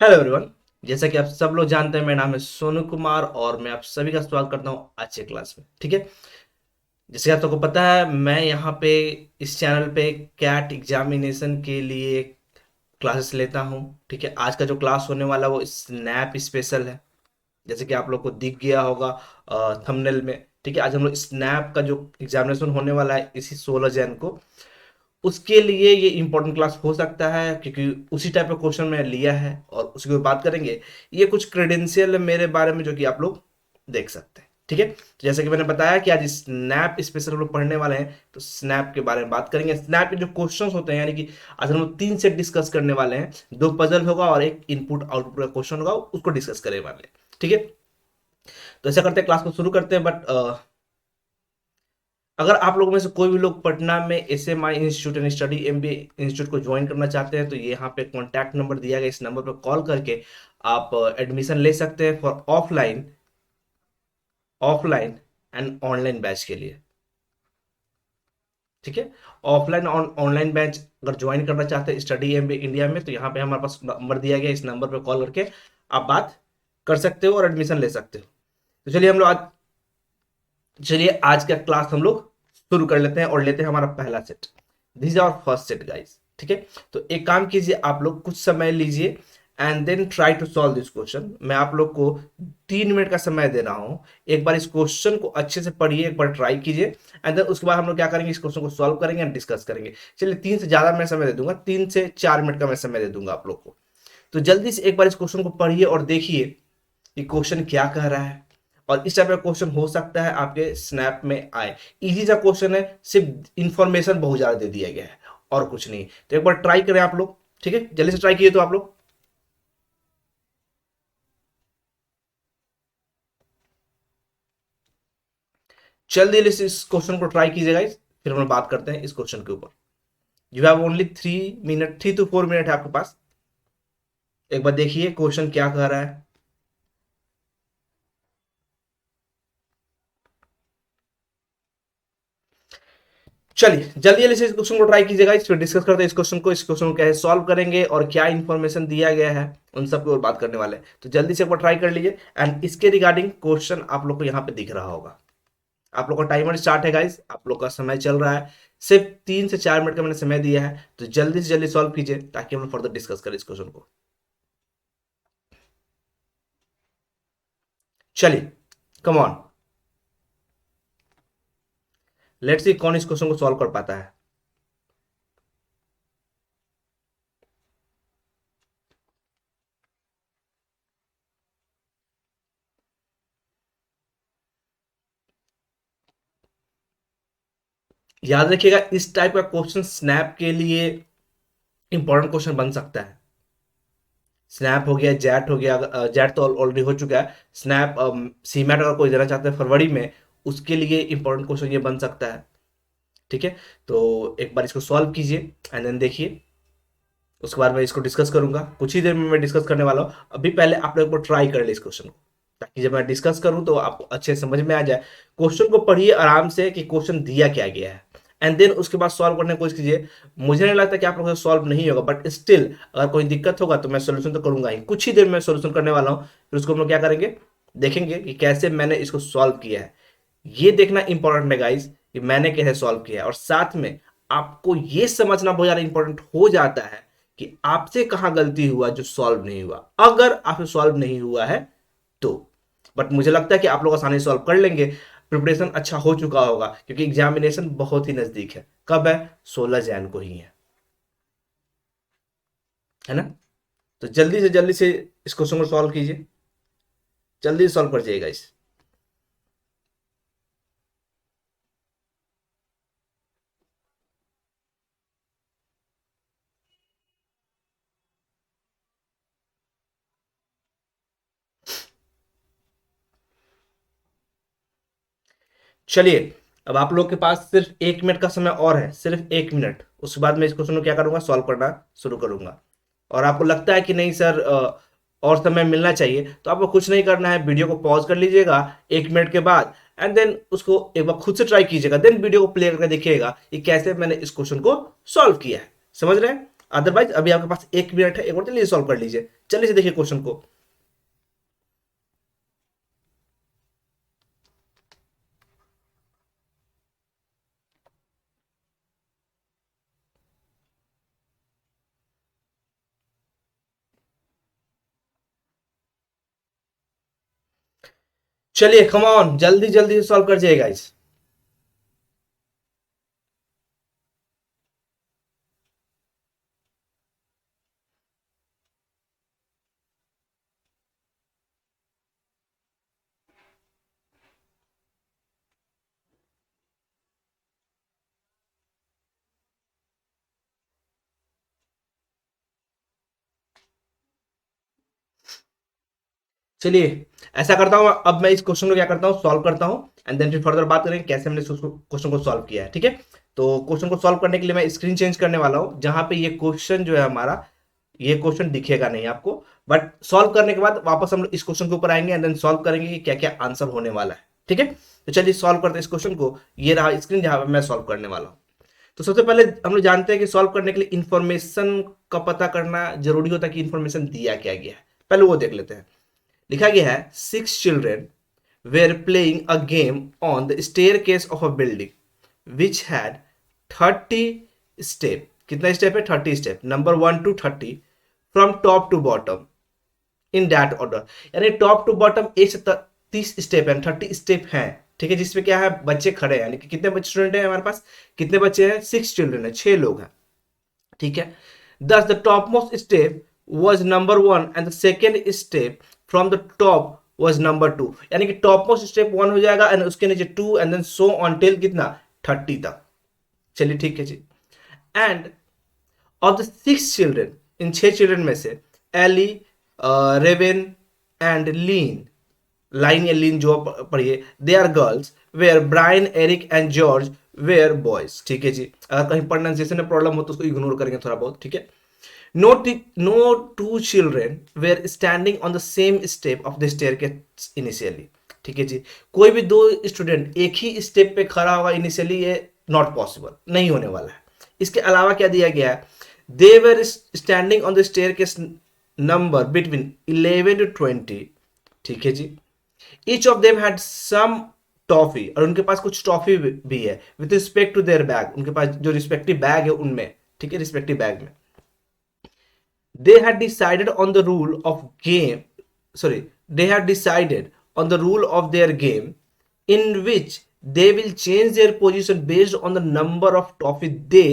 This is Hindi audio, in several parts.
Hello everyone. जैसा कि आप सब लोग जानते हैं, मेरा नाम है सोनू कुमार और मैं आप सभी का स्वागत करता हूं आज के क्लास में। ठीक है, जैसे कि आप सबको पता है, मैं यहाँ पे इस चैनल पे कैट एग्जामिनेशन के लिए क्लासेस लेता हूँ। ठीक है, आज का जो क्लास होने वाला है वो स्नैप स्पेशल है, जैसे कि आप लोग को दिख गया होगा थंबनेल में। ठीक है, आज हम लोग स्नैप का जो एग्जामिनेशन होने वाला है इसी 16 जैन को, उसके लिए ये इंपॉर्टेंट क्लास हो सकता है, क्योंकि उसी टाइप का क्वेश्चन मैंने लिया है और उसकी भी बात करेंगे। ये कुछ क्रेडेंशियल है मेरे बारे में जो कि आप लोग देख सकते हैं। ठीक है, तो जैसे कि मैंने बताया कि आज स्नैप स्पेशल हम लोग पढ़ने वाले हैं, तो स्नैप के बारे में बात करेंगे। स्नैप के जो क्वेश्चन होते हैं, यानी कि आज हम लोग 3 सेट डिस्कस करने वाले हैं। 2 पजल होगा और एक इनपुट आउटपुट का क्वेश्चन होगा, उसको डिस्कस करने वाले हैं। ठीक है, तो ऐसा करते हैं, क्लास को शुरू करते हैं। बट अगर आप लोगों में से कोई भी लोग पटना में SMI institute and study MBA institute को ज्वाइन करना चाहते हैं, तो ये यहाँ पे कॉन्टैक्ट नंबर दिया गया, इस नंबर पर कॉल करके आप एडमिशन ले सकते हैं for offline offline and online batch के लिए। ठीक है, ऑफलाइन और ऑनलाइन बैच अगर ज्वाइन करना चाहते हैं स्टडी MBA इंडिया में, तो यहाँ पे हमारे पास नंबर दिया गया, इस नंबर पर कॉल करके आप बात कर सकते हो और एडमिशन ले सकते हो। तो चलिए आज का क्लास हम लोग शुरू कर लेते हैं और लेते हैं हमारा पहला सेट। This is our first set guys. ठीक है, तो एक काम कीजिए, आप लोग कुछ समय लीजिए and then try to solve this question. मैं आप लोग को 3 मिनट का समय दे रहा हूं, एक बार इस क्वेश्चन को अच्छे से पढ़िए, एक बार ट्राई कीजिए एंड देन उसके बाद हम लोग क्या करेंगे, इस क्वेश्चन को सॉल्व करेंगे एंड डिस्कस करेंगे। चलिए, 3 से ज्यादा मैं समय दे दूंगा, 3 से 4 मिनट का मैं समय दे दूंगा आप लोग को। तो जल्दी से एक बार इस क्वेश्चन को पढ़िए और देखिए कि क्वेश्चन क्या कह रहा है, और इस टाइप का क्वेश्चन हो सकता है आपके स्नैप में आए। इजी सा क्वेश्चन है, सिर्फ इंफॉर्मेशन बहुत ज्यादा दे दिया गया है और कुछ नहीं। तो एक बार ट्राई करें आप लोग। ठीक है, जल्दी से ट्राई कीजिए तो आप लोग। जल्दी से इस क्वेश्चन को ट्राई कीजिएगा, फिर हम लोग बात करते हैं इस क्वेश्चन के ऊपर। You have only 3 minute, 3 to 4 minute है आपके पास। एक बार देखिए क्वेश्चन क्या कह रहा है। चलिए जल्दी जल्दी से इस क्वेश्चन को ट्राई कीजिएगा, इस पर डिस्कस करते हैं इस क्वेश्चन को। इस क्वेश्चन को कैसे सॉल्व करेंगे और क्या इन्फॉर्मेशन दिया गया है, उन सब की और बात करने वाले हैं। तो जल्दी से एक बार ट्राई कर लीजिए एंड इसके रिगार्डिंग क्वेश्चन आप लोग को यहाँ पे दिख रहा होगा। आप लोग का टाइमर स्टार्ट है गाइस, आप लोग का समय चल रहा है। सिर्फ 3 से 4 मिनट का मैंने समय दिया है, तो जल्दी से जल्दी सॉल्व कीजिए ताकि हम लोग फर्दर डिस्कस करें इस क्वेश्चन को। चलिए, कम ऑन, लेट्स सी कौन इस क्वेश्चन को सॉल्व कर पाता है। याद रखिएगा, इस टाइप का क्वेश्चन स्नैप के लिए इंपॉर्टेंट क्वेश्चन बन सकता है। स्नैप हो गया, जैट हो गया, जैट तो ऑलरेडी हो चुका है। स्नैप सीमैट अगर कोई देना चाहते हैं फरवरी में, उसके लिए इंपॉर्टेंट क्वेश्चन ये बन सकता है। ठीक है, तो एक बार इसको सॉल्व कीजिए एंड देन देखिए, उसके बाद मैं इसको डिस्कस करूंगा। कुछ ही देर में मैं डिस्कस करने वाला हूँ। अभी पहले आप लोग को ट्राई कर ले इस क्वेश्चन को, ताकि जब मैं डिस्कस करूं तो आपको अच्छे समझ में आ जाए। क्वेश्चन को पढ़िए आराम से कि क्वेश्चन दिया क्या गया है, एंड देन उसके बाद सॉल्व करने की कोशिश कीजिए। मुझे नहीं लगता कि आप लोगों से सॉल्व नहीं होगा, बट स्टिल अगर कोई दिक्कत होगा तो मैं सोल्यूशन तो करूंगा ही। कुछ ही देर में सोल्यूशन करने वाला हूँ, फिर उसको हम लोग क्या करेंगे, देखेंगे कि कैसे मैंने इसको सॉल्व किया है। ये देखना इंपॉर्टेंट है गाइस कि मैंने कैसे सॉल्व किया है, और साथ में आपको ये समझना बहुत ज्यादा इंपॉर्टेंट हो जाता है कि आपसे कहां गलती हुआ जो सॉल्व नहीं हुआ, अगर आपसे सॉल्व नहीं हुआ है तो। बट मुझे लगता है कि आप लोग आसानी से सॉल्व कर लेंगे, प्रिपरेशन अच्छा हो चुका होगा, क्योंकि एग्जामिनेशन बहुत ही नजदीक है। कब है? 16 जैन को ही है ना? तो जल्दी से इस क्वेश्चन को सॉल्व कीजिए, जल्दी से सॉल्व कर जाइएगा इस। चलिए, अब आप लोग के पास सिर्फ 1 मिनट का समय और है, सिर्फ 1 मिनट। उसके बाद मैं इस क्वेश्चन को क्या करूंगा, सॉल्व करना शुरू करूंगा। और आपको लगता है कि नहीं सर और समय मिलना चाहिए, तो आपको कुछ नहीं करना है, वीडियो को पॉज कर लीजिएगा 1 मिनट के बाद एंड देन उसको एक बार खुद से ट्राई कीजिएगा, देन वीडियो को प्ले करके देखिएगा कि कैसे मैंने इस क्वेश्चन को सॉल्व किया है। समझ रहे हैं? अदरवाइज अभी आपके पास 1 मिनट है, एक बार चलिए सॉल्व कर लीजिए। चलिए से देखिए क्वेश्चन को। चलिए कम ऑन, जल्दी जल्दी सॉल्व कर जाइए गाइस। चलिए ऐसा करता हूं, अब मैं इस क्वेश्चन को क्या करता हूं, सॉल्व करता हूं, एंड देन फिर फर्दर बात करेंगे कैसे हमने क्वेश्चन को सॉल्व किया है, ठीक है। तो क्वेश्चन को सॉल्व करने के लिए मैं स्क्रीन चेंज करने वाला हूं, जहां पे ये क्वेश्चन जो है हमारा, ये क्वेश्चन दिखेगा नहीं आपको, बट सॉल्व करने के बाद वापस हम लोग इस क्वेश्चन के ऊपर आएंगे एंड देन सॉल्व करेंगे कि क्या क्या आंसर होने वाला है, ठीक है। तो चलिए सॉल्व करते हैं इस क्वेश्चन को। ये रहा स्क्रीन जहां पर मैं सॉल्व करने वाला हूं। तो सबसे पहले हम लोग जानते हैं कि सॉल्व करने के लिए इंफॉर्मेशन का पता करना जरूरी होता है कि इंफॉर्मेशन दिया क्या गया है, पहले वो देख लेते हैं। लिखा गया है 6 children were playing a game on the staircase of a building which had 30 step। कितना स्टेप है? 30 स्टेप, number 1 to 30 from top to bottom in that order. यानी टॉप टू बॉटम 1 से 30 स्टेप है, 30 स्टेप है, ठीक है, जिसमें क्या है, बच्चे खड़े हैं। यानी कि कितने बच्चे स्टूडेंट हैं हमारे पास, कितने बच्चे हैं? 6 चिल्ड्रन है, 6 लोग हैं, ठीक है। Thus the topmost step was number 1 and the second step from the top was number 2। यानी कि टॉपमोस्ट स्टेप 1 हो जाएगा एंड उसके नीचे 2 and then so on till कितना, 30 तक। चलिए ठीक है जी। And of the 6 children, in 6 children में से Ellie, Raven and Lynn, Line या लीन जो पढ़िए, they are girls, were Brian, Eric and George were boys, ठीक है जी। अगर कहीं प्रोनाउंसिएशन में प्रॉब्लम हो तो उसको इग्नोर करेंगे थोड़ा बहुत, ठीक है। No two children were standing on the same step of the staircase initially, ठीक है जी। कोई भी दो स्टूडेंट एक ही स्टेप पे खड़ा होगा इनिशियली, ये नॉट पॉसिबल, नहीं होने वाला है। इसके अलावा क्या दिया गया है, they were standing on the staircase number between 11 to 20, ठीक है जी। Each of them had some toffee, और उनके पास कुछ टॉफी भी है with respect to their bag, उनके पास जो रिस्पेक्टिव बैग है उनमें, ठीक है, रिस्पेक्टिव बैग में। they had decided on the rule of game sorry they had decided on the rule of their game in which they will change their position based on the number of toffee they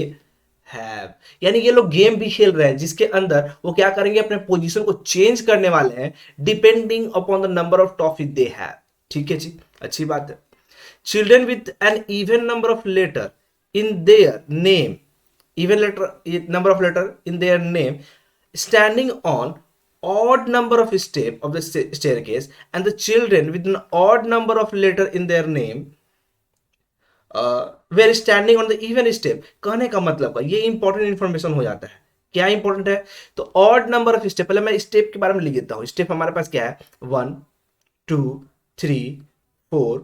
have। यानी ये लोग गेम भी खेल रहे हैं जिसके अंदर वो क्या करेंगे, अपने पोजीशन को चेंज करने वाले हैं depending upon the number of toffee they have, ठीक है जी, अच्छी बात है। Children with an even number of letter in their name, even letter number of letter in their name, standing on odd number of step of the staircase, and the children with an odd number of letter in their name were standing on the even step। कहने का मतलब है ये इंपॉर्टेंट इंफॉर्मेशन हो जाता है। क्या इंपॉर्टेंट है? तो ऑड नंबर ऑफ स्टेप, पहले मैं स्टेप के बारे में लिख देता हूं। स्टेप हमारे पास क्या है, 1 2 3 4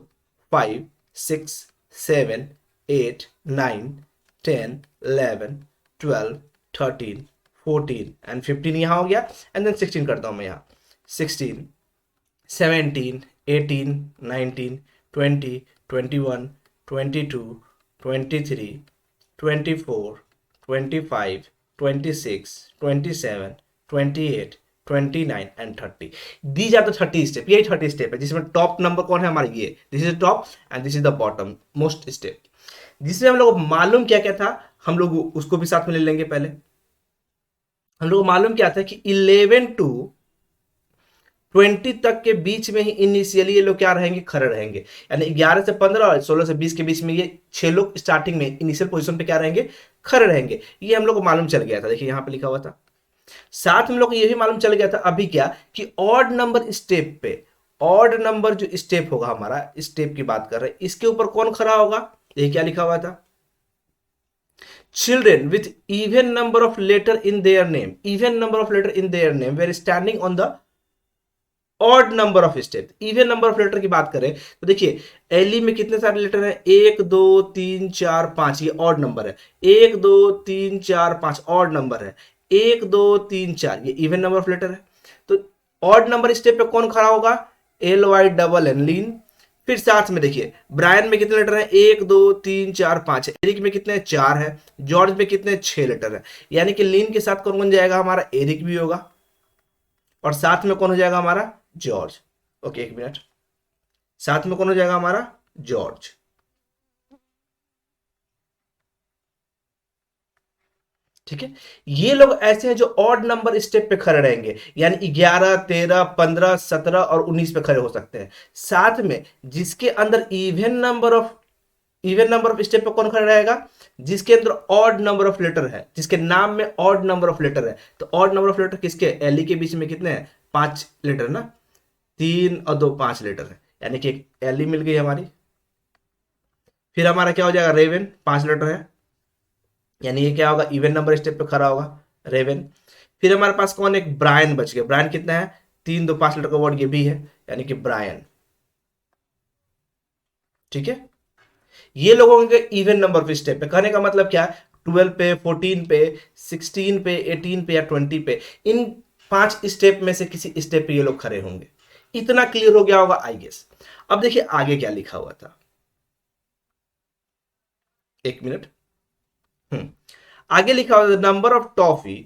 5 6 7 8 9 10 11 12 13 14 एंड 15 यहां हो गया, एंड देन 16 करता हूं मैं यहां, 16 17 18 19 20 21 22 23 24 25 26 27 28 29 and 30। These are the 30 step, यही 30 स्टेप है जिसमें टॉप नंबर कौन है हमारे, ये this is the top and this is the bottom most step. जिसमें हम लोग को मालूम क्या क्या था, हम लोग उसको भी साथ में ले लेंगे। पहले हम लोग को मालूम क्या था कि 11 to 20 तक के बीच में ही इनिशियली ये लोग क्या रहेंगे, खड़े रहेंगे। यानी 11 से 15 और 16 से 20 के बीच में ये 6 लोग स्टार्टिंग में इनिशियल पोजीशन पे क्या रहेंगे, खड़े रहेंगे। ये हम लोग को मालूम चल गया था, देखिए यहां पे लिखा हुआ था। साथ में लोग को ये भी मालूम चल गया था अभी क्या, कि ऑड नंबर स्टेप पे, ऑड नंबर जो स्टेप होगा हमारा, स्टेप की बात कर रहे हैं, इसके ऊपर कौन खड़ा होगा, ये क्या लिखा हुआ था, children with even number of letter in their name, even number of letter in their name were standing on the odd number of step. Even number of letter की बात करें तो देखिए एली में कितने सारे लेटर हैं, 1 2 3 4 5, ये ऑड नंबर है। 1 2 3 4 5 ऑड नंबर है। 1 2 3 4 ये इवन नंबर ऑफ लेटर है। तो ऑड नंबर स्टेप पे कौन खड़ा होगा, LY लीन। फिर साथ में देखिए ब्रायन में कितने लेटर हैं, 1 2 3 4 5 है। एरिक में कितने, 4 है। जॉर्ज में कितने, 6 लेटर है। यानी कि लीन के साथ कौन कौन जाएगा, हमारा एरिक भी होगा और साथ में कौन हो जाएगा, हमारा जॉर्ज। ओके एक मिनट, साथ में कौन हो जाएगा, हमारा जॉर्ज। ठीक है, ये लोग ऐसे हैं जो ऑड नंबर स्टेप पे खड़े रहेंगे, यानी 11 13 15 17 और 19 पे खड़े हो सकते हैं। साथ में जिसके अंदर इवन नंबर ऑफ स्टेप पे कौन खड़ा रहेगा, जिसके अंदर ऑड नंबर ऑफ लेटर है, जिसके नाम में ऑड नंबर ऑफ लेटर है। तो ऑड नंबर ऑफ लेटर किसके, एली के बीच में कितने हैं, 5 लेटर ना, 3 और 2 5 लेटर है, यानी कि एक एली मिल गई हमारी। फिर हमारा क्या हो जाएगा, रेवन 5 लेटर है, यानी ये क्या होगा, इवन नंबर स्टेप पे खड़ा होगा, रेवन। फिर हमारे पास कौन, एक ब्रायन बच गया। ब्रायन कितना है, 3 2 5 लेटर का वर्ड ये भी है, यानी कि ब्रायन। ठीक है, ये लोग होंगे इवन नंबर पे स्टेप पे। कहने का मतलब क्या, 12 पे, 14 पे, 16 पे, 18 पे या 20 पे, इन 5 स्टेप में से किसी स्टेप पे ये लोग खड़े होंगे। इतना क्लियर हो गया होगा आई गेस। अब देखिए आगे क्या लिखा हुआ था, एक मिनट। आगे लिखा हुआ, number of toffee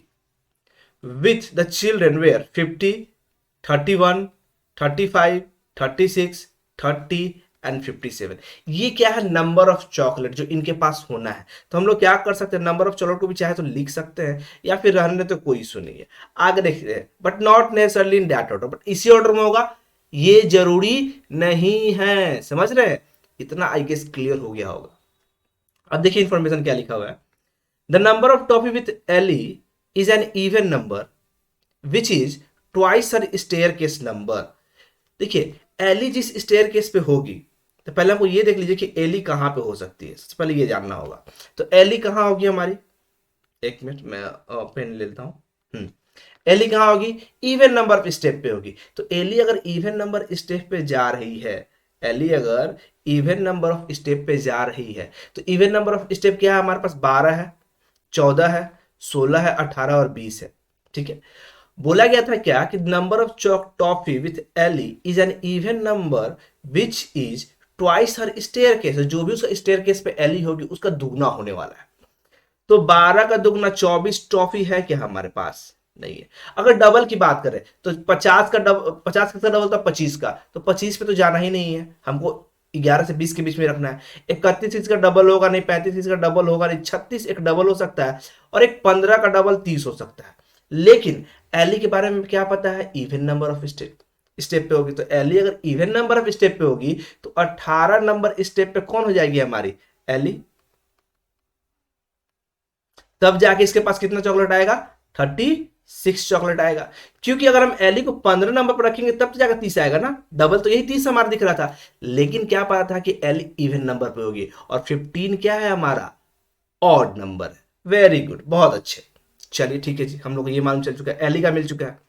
with the children were 50, 31, 35, 36, 30 and 57। ये क्या है, नंबर ऑफ चॉकलेट जो इनके पास होना है। तो हम लोग क्या कर सकते हैं, नंबर ऑफ चॉकलेट को भी चाहे तो लिख सकते हैं या फिर रहने तो कोई इशू नहीं है। आगे देखते हैं, but not necessarily in that order, but इसी ऑर्डर में होगा ये जरूरी नहीं है। समझ रहे हैं, इतना आई गेस क्लियर हो गया होगा। अब देखिए इंफॉर्मेशन क्या लिखा हुआ है, the number of toffee with Ellie is an even number which is twice her staircase number. देखिए एली जिस स्टेयर केस पे होगी, तो पहले हमको ये देख लीजिए कि एली कहां पे हो सकती है, सबसे पहले ये जानना होगा। तो एली कहां होगी हमारी, एक मिनट मैं पेन ले लेता हूं। एली कहां होगी, इवन नंबर ऑफ स्टेप पे होगी। तो एली अगर इवन नंबर स्टेप पे जा रही है, एली अगर इवन नंबर ऑफ स्टेप पे जा रही है, तो इवन नंबर ऑफ स्टेप क्या है हमारे पास, 12 है, 14 है, 16 है, 18 और 20 है। ठीक है, बोला गया था क्या कि number of choc toffee with Ellie is an even number which is twice her staircase. जो भी उसका स्टेयर केस पे एली होगी उसका दुगना होने वाला है। तो 12 का दुगना 24 ट्रॉफी है क्या हमारे पास, नहीं है। अगर डबल की बात करें तो 50 का डबल था 25 का, तो 25 पे तो जाना ही नहीं है हमको, 11 से 20 के बीच में रखना है। 31 इसका डबल होगा नहीं, 35 इसका डबल होगा नहीं, 36 एक डबल हो सकता है, और एक 15 का डबल 30 हो सकता है। लेकिन एली के बारे में क्या पता है, even number of step step पे होगी। तो एली अगर इवन नंबर ऑफ स्टेप पे होगी तो 18 नंबर स्टेप पे कौन हो जाएगी हमारी, एली। तब जाके इसके पास कितना चॉकलेट आएगा, 36 चॉकलेट आएगा। क्योंकि अगर हम एली को 15 नंबर पर रखेंगे तब तो जाकर 30 आएगा ना, डबल तो यही 30 हमारा दिख रहा था। लेकिन क्या पता था कि एली इवन नंबर पे होगी, और 15 क्या है हमारा, ऑड नंबर है। वेरी गुड, बहुत अच्छे। चलिए ठीक है जी, हम लोग को ये मालूम चल चुका है, एली का मिल चुका है,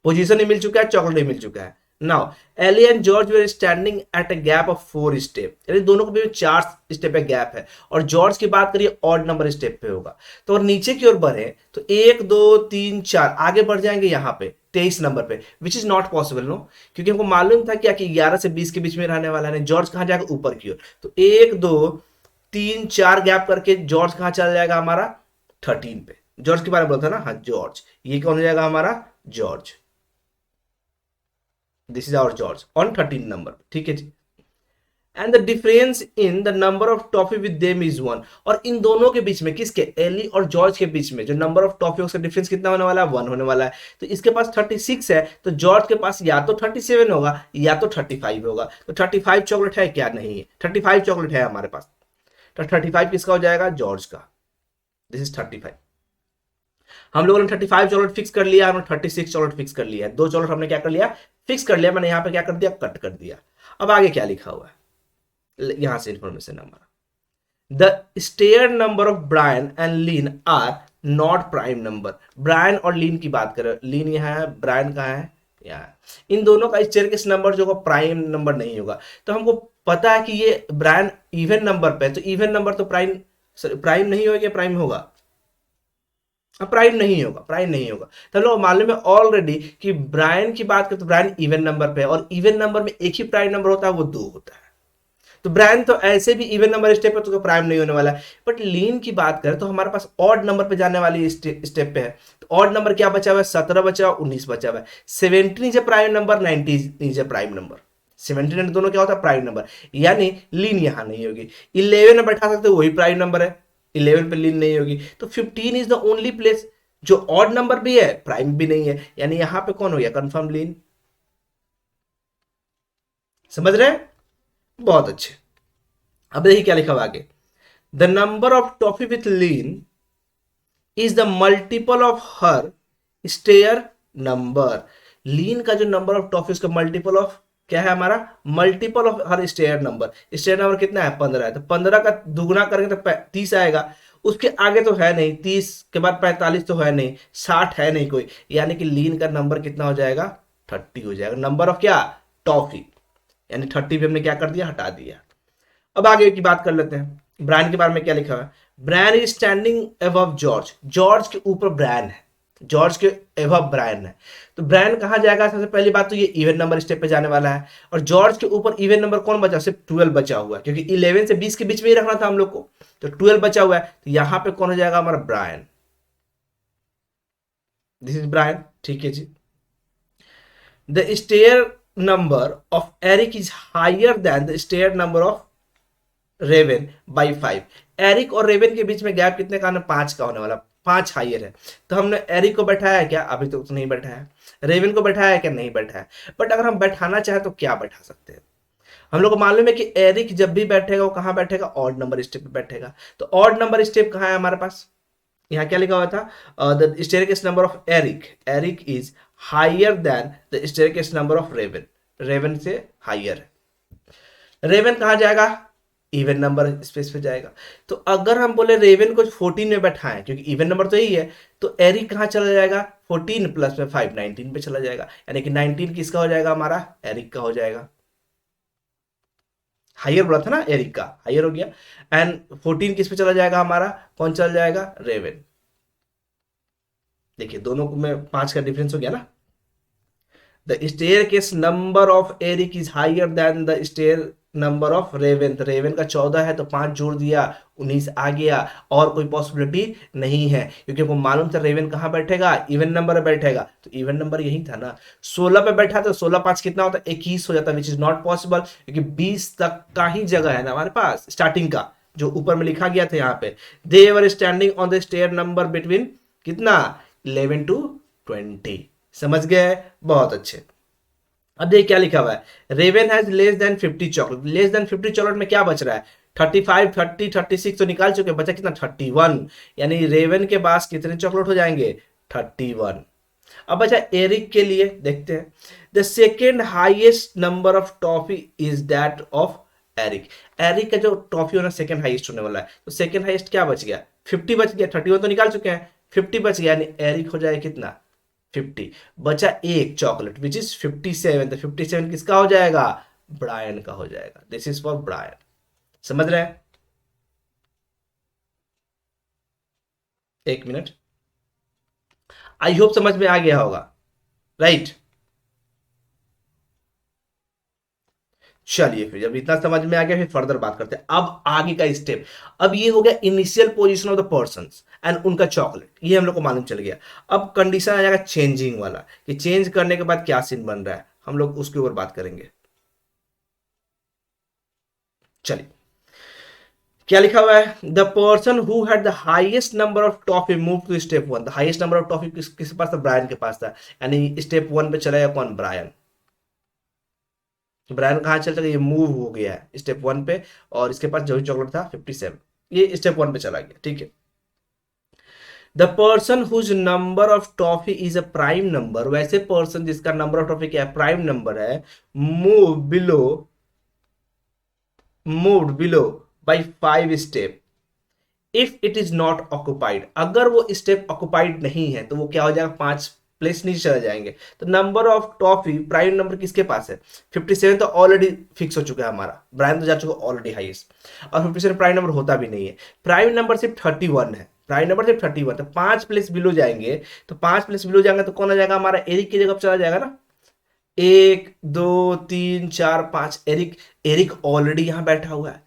पोजीशन ही मिल चुका है, चॉकलेट ही मिल चुका है। Now Ellie and George were standing at a gap of 4 step, यानी दोनों के बीच में 4 स्टेप का गैप है। और जॉर्ज की बात करिए ऑड नंबर स्टेप पे होगा। तो और नीचे की ओर बढ़े तो 1 2 3 4 आगे बढ़ जाएंगे यहाँ पे 23 नंबर पे, which is not possible no, क्योंकि हमको मालूम था क्या कि 11 से 20 के बीच में रहने वाला है। जॉर्ज कहाँ जाएगा, ऊपर की ओर। तो 1 2 3 4 गैप करके जॉर्ज कहाँ चला जाएगा हमारा, 13 पे। जॉर्ज के बारे में बोला था ना, हाँ जॉर्ज, ये कौन हो जाएगा हमारा, George. This is our George on 13 number, ठीक है जी। And the difference in the number of toffee with them is 1। और इन दोनों के बीच में, किसके, एली और जॉर्ज के बीच में जो नंबर ऑफ टॉफी उसका डिफरेंस कितना होने वाला है, 1 होने वाला है। तो इसके पास 36 है, तो जॉर्ज के पास या तो 37 होगा या तो 35 होगा। तो 35 चॉकलेट है क्या, नहीं है, 35 चॉकलेट है हमारे पास। तो 35 किसका हो जाएगा, जॉर्ज का। This is 35। हम लोगों ने 35 चॉकलेट फिक्स कर लिया, हमने 36 चॉकलेट फिक्स कर लिया, 2 चॉकलेट हमने क्या कर लिया, फिक्स कर लिया। मैंने यहां पे क्या कर दिया, कट कर दिया। अब आगे क्या लिखा हुआ है, यहां से इंफॉर्मेशन हमारा, the stair number of Brian and Lynn are not prime number. Brian और लीन की बात करें, लीन यहां है, ब्रायन कहां है, यहाँ इन दोनों का स्टेयरकेस नंबर जो होगा प्राइम नंबर नहीं होगा। तो हमको पता है कि ये ब्रायन इवन नंबर पे है, तो इवन नंबर तो प्राइम प्राइम नहीं होगा, प्राइम होगा, प्राइम नहीं होगा, प्राइम नहीं होगा। तो हम लोग मालूम है ऑलरेडी कि ब्रायन की बात करें तो ब्रायन इवन नंबर पे है, और इवन नंबर में एक ही प्राइम नंबर होता है, वो 2 होता है। तो ब्रायन तो ऐसे भी इवन नंबर स्टेप है तो प्राइम नहीं होने वाला है। बट लीन की बात करें तो हमारे पास ऑड नंबर पे जाने वाली स्टेप पे है। तो ऑड नंबर क्या बचा हुआ है? 17 बचा हुआ, 19 बचा हुआ है। 17 is a prime number, 19 is a prime number. 17 and दोनों क्या होता है? Prime number. यानी लीन यहां नहीं होगी। 11 में बैठा सकते, वही प्राइम नंबर है, 11 पे लीन नहीं होगी। तो 15 इज द ओनली प्लेस जो ऑड नंबर भी है, प्राइम भी नहीं है, यानी यहां पे कौन हो गया? कंफर्म लीन। समझ रहे हैं? बहुत अच्छे। अब देखिए क्या लिखा हुआ आगे। The number of toffee with Lynn is the multiple of her stair number. Lynn का जो नंबर ऑफ टॉफी उसका मल्टीपल ऑफ क्या है? हमारा multiple of her stair number. Stair number कितना है? 15 है, तो 15 का दुगुना करेंगे तो 30 आएगा। उसके आगे तो है नहीं, 30 के बाद 45 तो है नहीं, 60 है नहीं कोई, यानी कि लीन का नंबर कितना हो जाएगा? 30 हो जाएगा। नंबर ऑफ क्या? टॉफी। यानी 30 भी हमने क्या कर दिया? हटा दिया। अब आगे की बात कर लेते हैं। ब्रायन के बारे में क्या लिखा हुआ है? Brian is standing above George. George के ऊपर ब्रायन है, जॉर्ज के अबव ब्रायन है। तो ब्रायन कहां जाएगा? सबसे पहली बात तो ये इवन नंबर स्टेप पे जाने वाला है। और जॉर्ज के ऊपर इवन नंबर कौन बचा? सिर्फ 12 बचा हुआ है, क्योंकि 11 से 20 के बीच में ही रखना था हम लोग को। तो 12 बचा हुआ है, तो यहां पे कौन हो जाएगा? हमारा ब्रायन। This is Brian. ठीक है जी। The stair number of Eric is higher than the stair number of Raven by 5। Eric और रेवन के बीच में गैप कितने का? 5 का होने वाला, 5 हायर है। तो हमने एरिक को बैठाया है क्या? अभी तो नहीं बैठाया है। रेवन को बैठाया है क्या? नहीं बैठा है। बट अगर हम बैठाना चाहें तो क्या बैठा सकते हैं? हम लोग को मालूम है कि एरिक जब भी बैठेगा वो कहां बैठेगा? ऑड नंबर स्टेप पे बैठेगा। तो ऑड नंबर स्टेप कहां है हमारे पास? यहाँ क्या लिखा हुआ था? The staircase number of Eric, Eric is higher than the staircase number of Raven. Raven से हायर है। रेवन कहां जाएगा? इवन नंबर स्पेस पे जाएगा। तो अगर हम बोले रेवन को 14 में बैठाएं, क्योंकि इवन नंबर तो यही है, तो एरिक कहां चला जाएगा? 14 प्लस में 5, 19 पे चला जाएगा। यानी कि 19 किसका हो जाएगा? हमारा एरिक का हो जाएगा। हायर बोला था ना, एरिक का हायर हो गया। एंड 14 किस पे चला जाएगा? हमारा कौन चला जाएगा? रेवन। देखिए दोनों में 5 का डिफरेंस हो गया ना। The staircase number of Eric is higher than the stair number of Raven. तो रेवन का 14 है, तो 5 जोड़ दिया, 19 आ गया। और कोई पॉसिबिलिटी नहीं है, क्योंकि वो मालूम था रेवन कहां बैठेगा? इवन नंबर पे बैठेगा। तो इवन नंबर यही था ना। 16 पे बैठा तो 16 5 कितना होता? 21 हो जाता, विच इज नॉट पॉसिबल, क्योंकि 20 तक का ही जगह है ना हमारे पास स्टार्टिंग का, जो ऊपर में लिखा गया था यहाँ पे। They were standing on the stair number between कितना? 11 टू 20। समझ गए? बहुत अच्छे। अब देखिए क्या लिखा हुआ है। Raven has less than 50 chocolate. Less than 50 chocolate में क्या बच रहा है? 35, 30, 36 तो निकाल चुके, बचा कितना? 31। यानी रेवन के पास कितने चॉकलेट हो जाएंगे? 31। अब बचा एरिक के लिए, देखते हैं। The second highest number of toffee is that of Eric. Eric का जो टॉफी होना सेकेंड हाइएस्ट होने वाला है। तो सेकेंड हाइएस्ट क्या बच गया? 50 बच गया। 31 तो निकाल चुके हैं, 50 बच गया, यानी एरिक हो जाएगा कितना? 50। बचा एक चॉकलेट विच इज 57। तो 57 किसका हो जाएगा? ब्रायन का हो जाएगा। This is for Brian. समझ रहे हैं? एक मिनट, आई होप समझ में आ गया होगा, राइट? चलिए फिर जब इतना समझ में आ गया, फिर फर्दर बात करते हैं। अब आगे का स्टेप। अब ये हो गया initial position of the person and उनका चॉकलेट, ये हम लोग को मालूम चल गया। अब कंडीशन आ जाएगा चेंजिंग वाला, कि चेंज करने के बाद क्या सीन बन रहा है, हम लोग उसके ऊपर बात करेंगे। चलिए क्या लिखा हुआ है? The person who had the highest number of toffee move to step 1। The highest number of toffee किसके पास था? ब्रायन के पास था। यानी स्टेप 1 पे चला गया कौन? ब्रायन। ब्रायन कहाँ चल गया? ये मूव हो गया है स्टेप 1 पे, और इसके पास जो चॉकलेट था 57, ये स्टेप 1 पे चला गया। ठीक है। The person whose number of toffee is a prime number. वैसे पर्सन जिसका नंबर ऑफ टॉफी क्या है? प्राइम नंबर है। Move below, moved below by 5 step if it is not occupied. अगर वो स्टेप ऑक्युपाइड नहीं है तो वो क्या हो जाएगा? 5 प्लेस नीचे चले जाएंगे। तो number of toffee prime number किसके पास है? 57 तो ऑलरेडी फिक्स हो चुका है हमारा, ब्रायन तो जा चुका ऑलरेडी हाईएस्ट, और 57 प्राइम नंबर होता भी नहीं है। प्राइम नंबर सिर्फ 31 है, प्राइम नंबर सिर्फ 31, तो 5 प्लेस बिलो जाएंगे, तो 5 प्लेस बिलो जाएंगे तो कौन आ जाएगा? हमारा एरिक की जगह पर चला जाएगा ना। 1 2 3 4 5 एरिक, एरिक ऑलरेडी यहां बैठा हुआ है।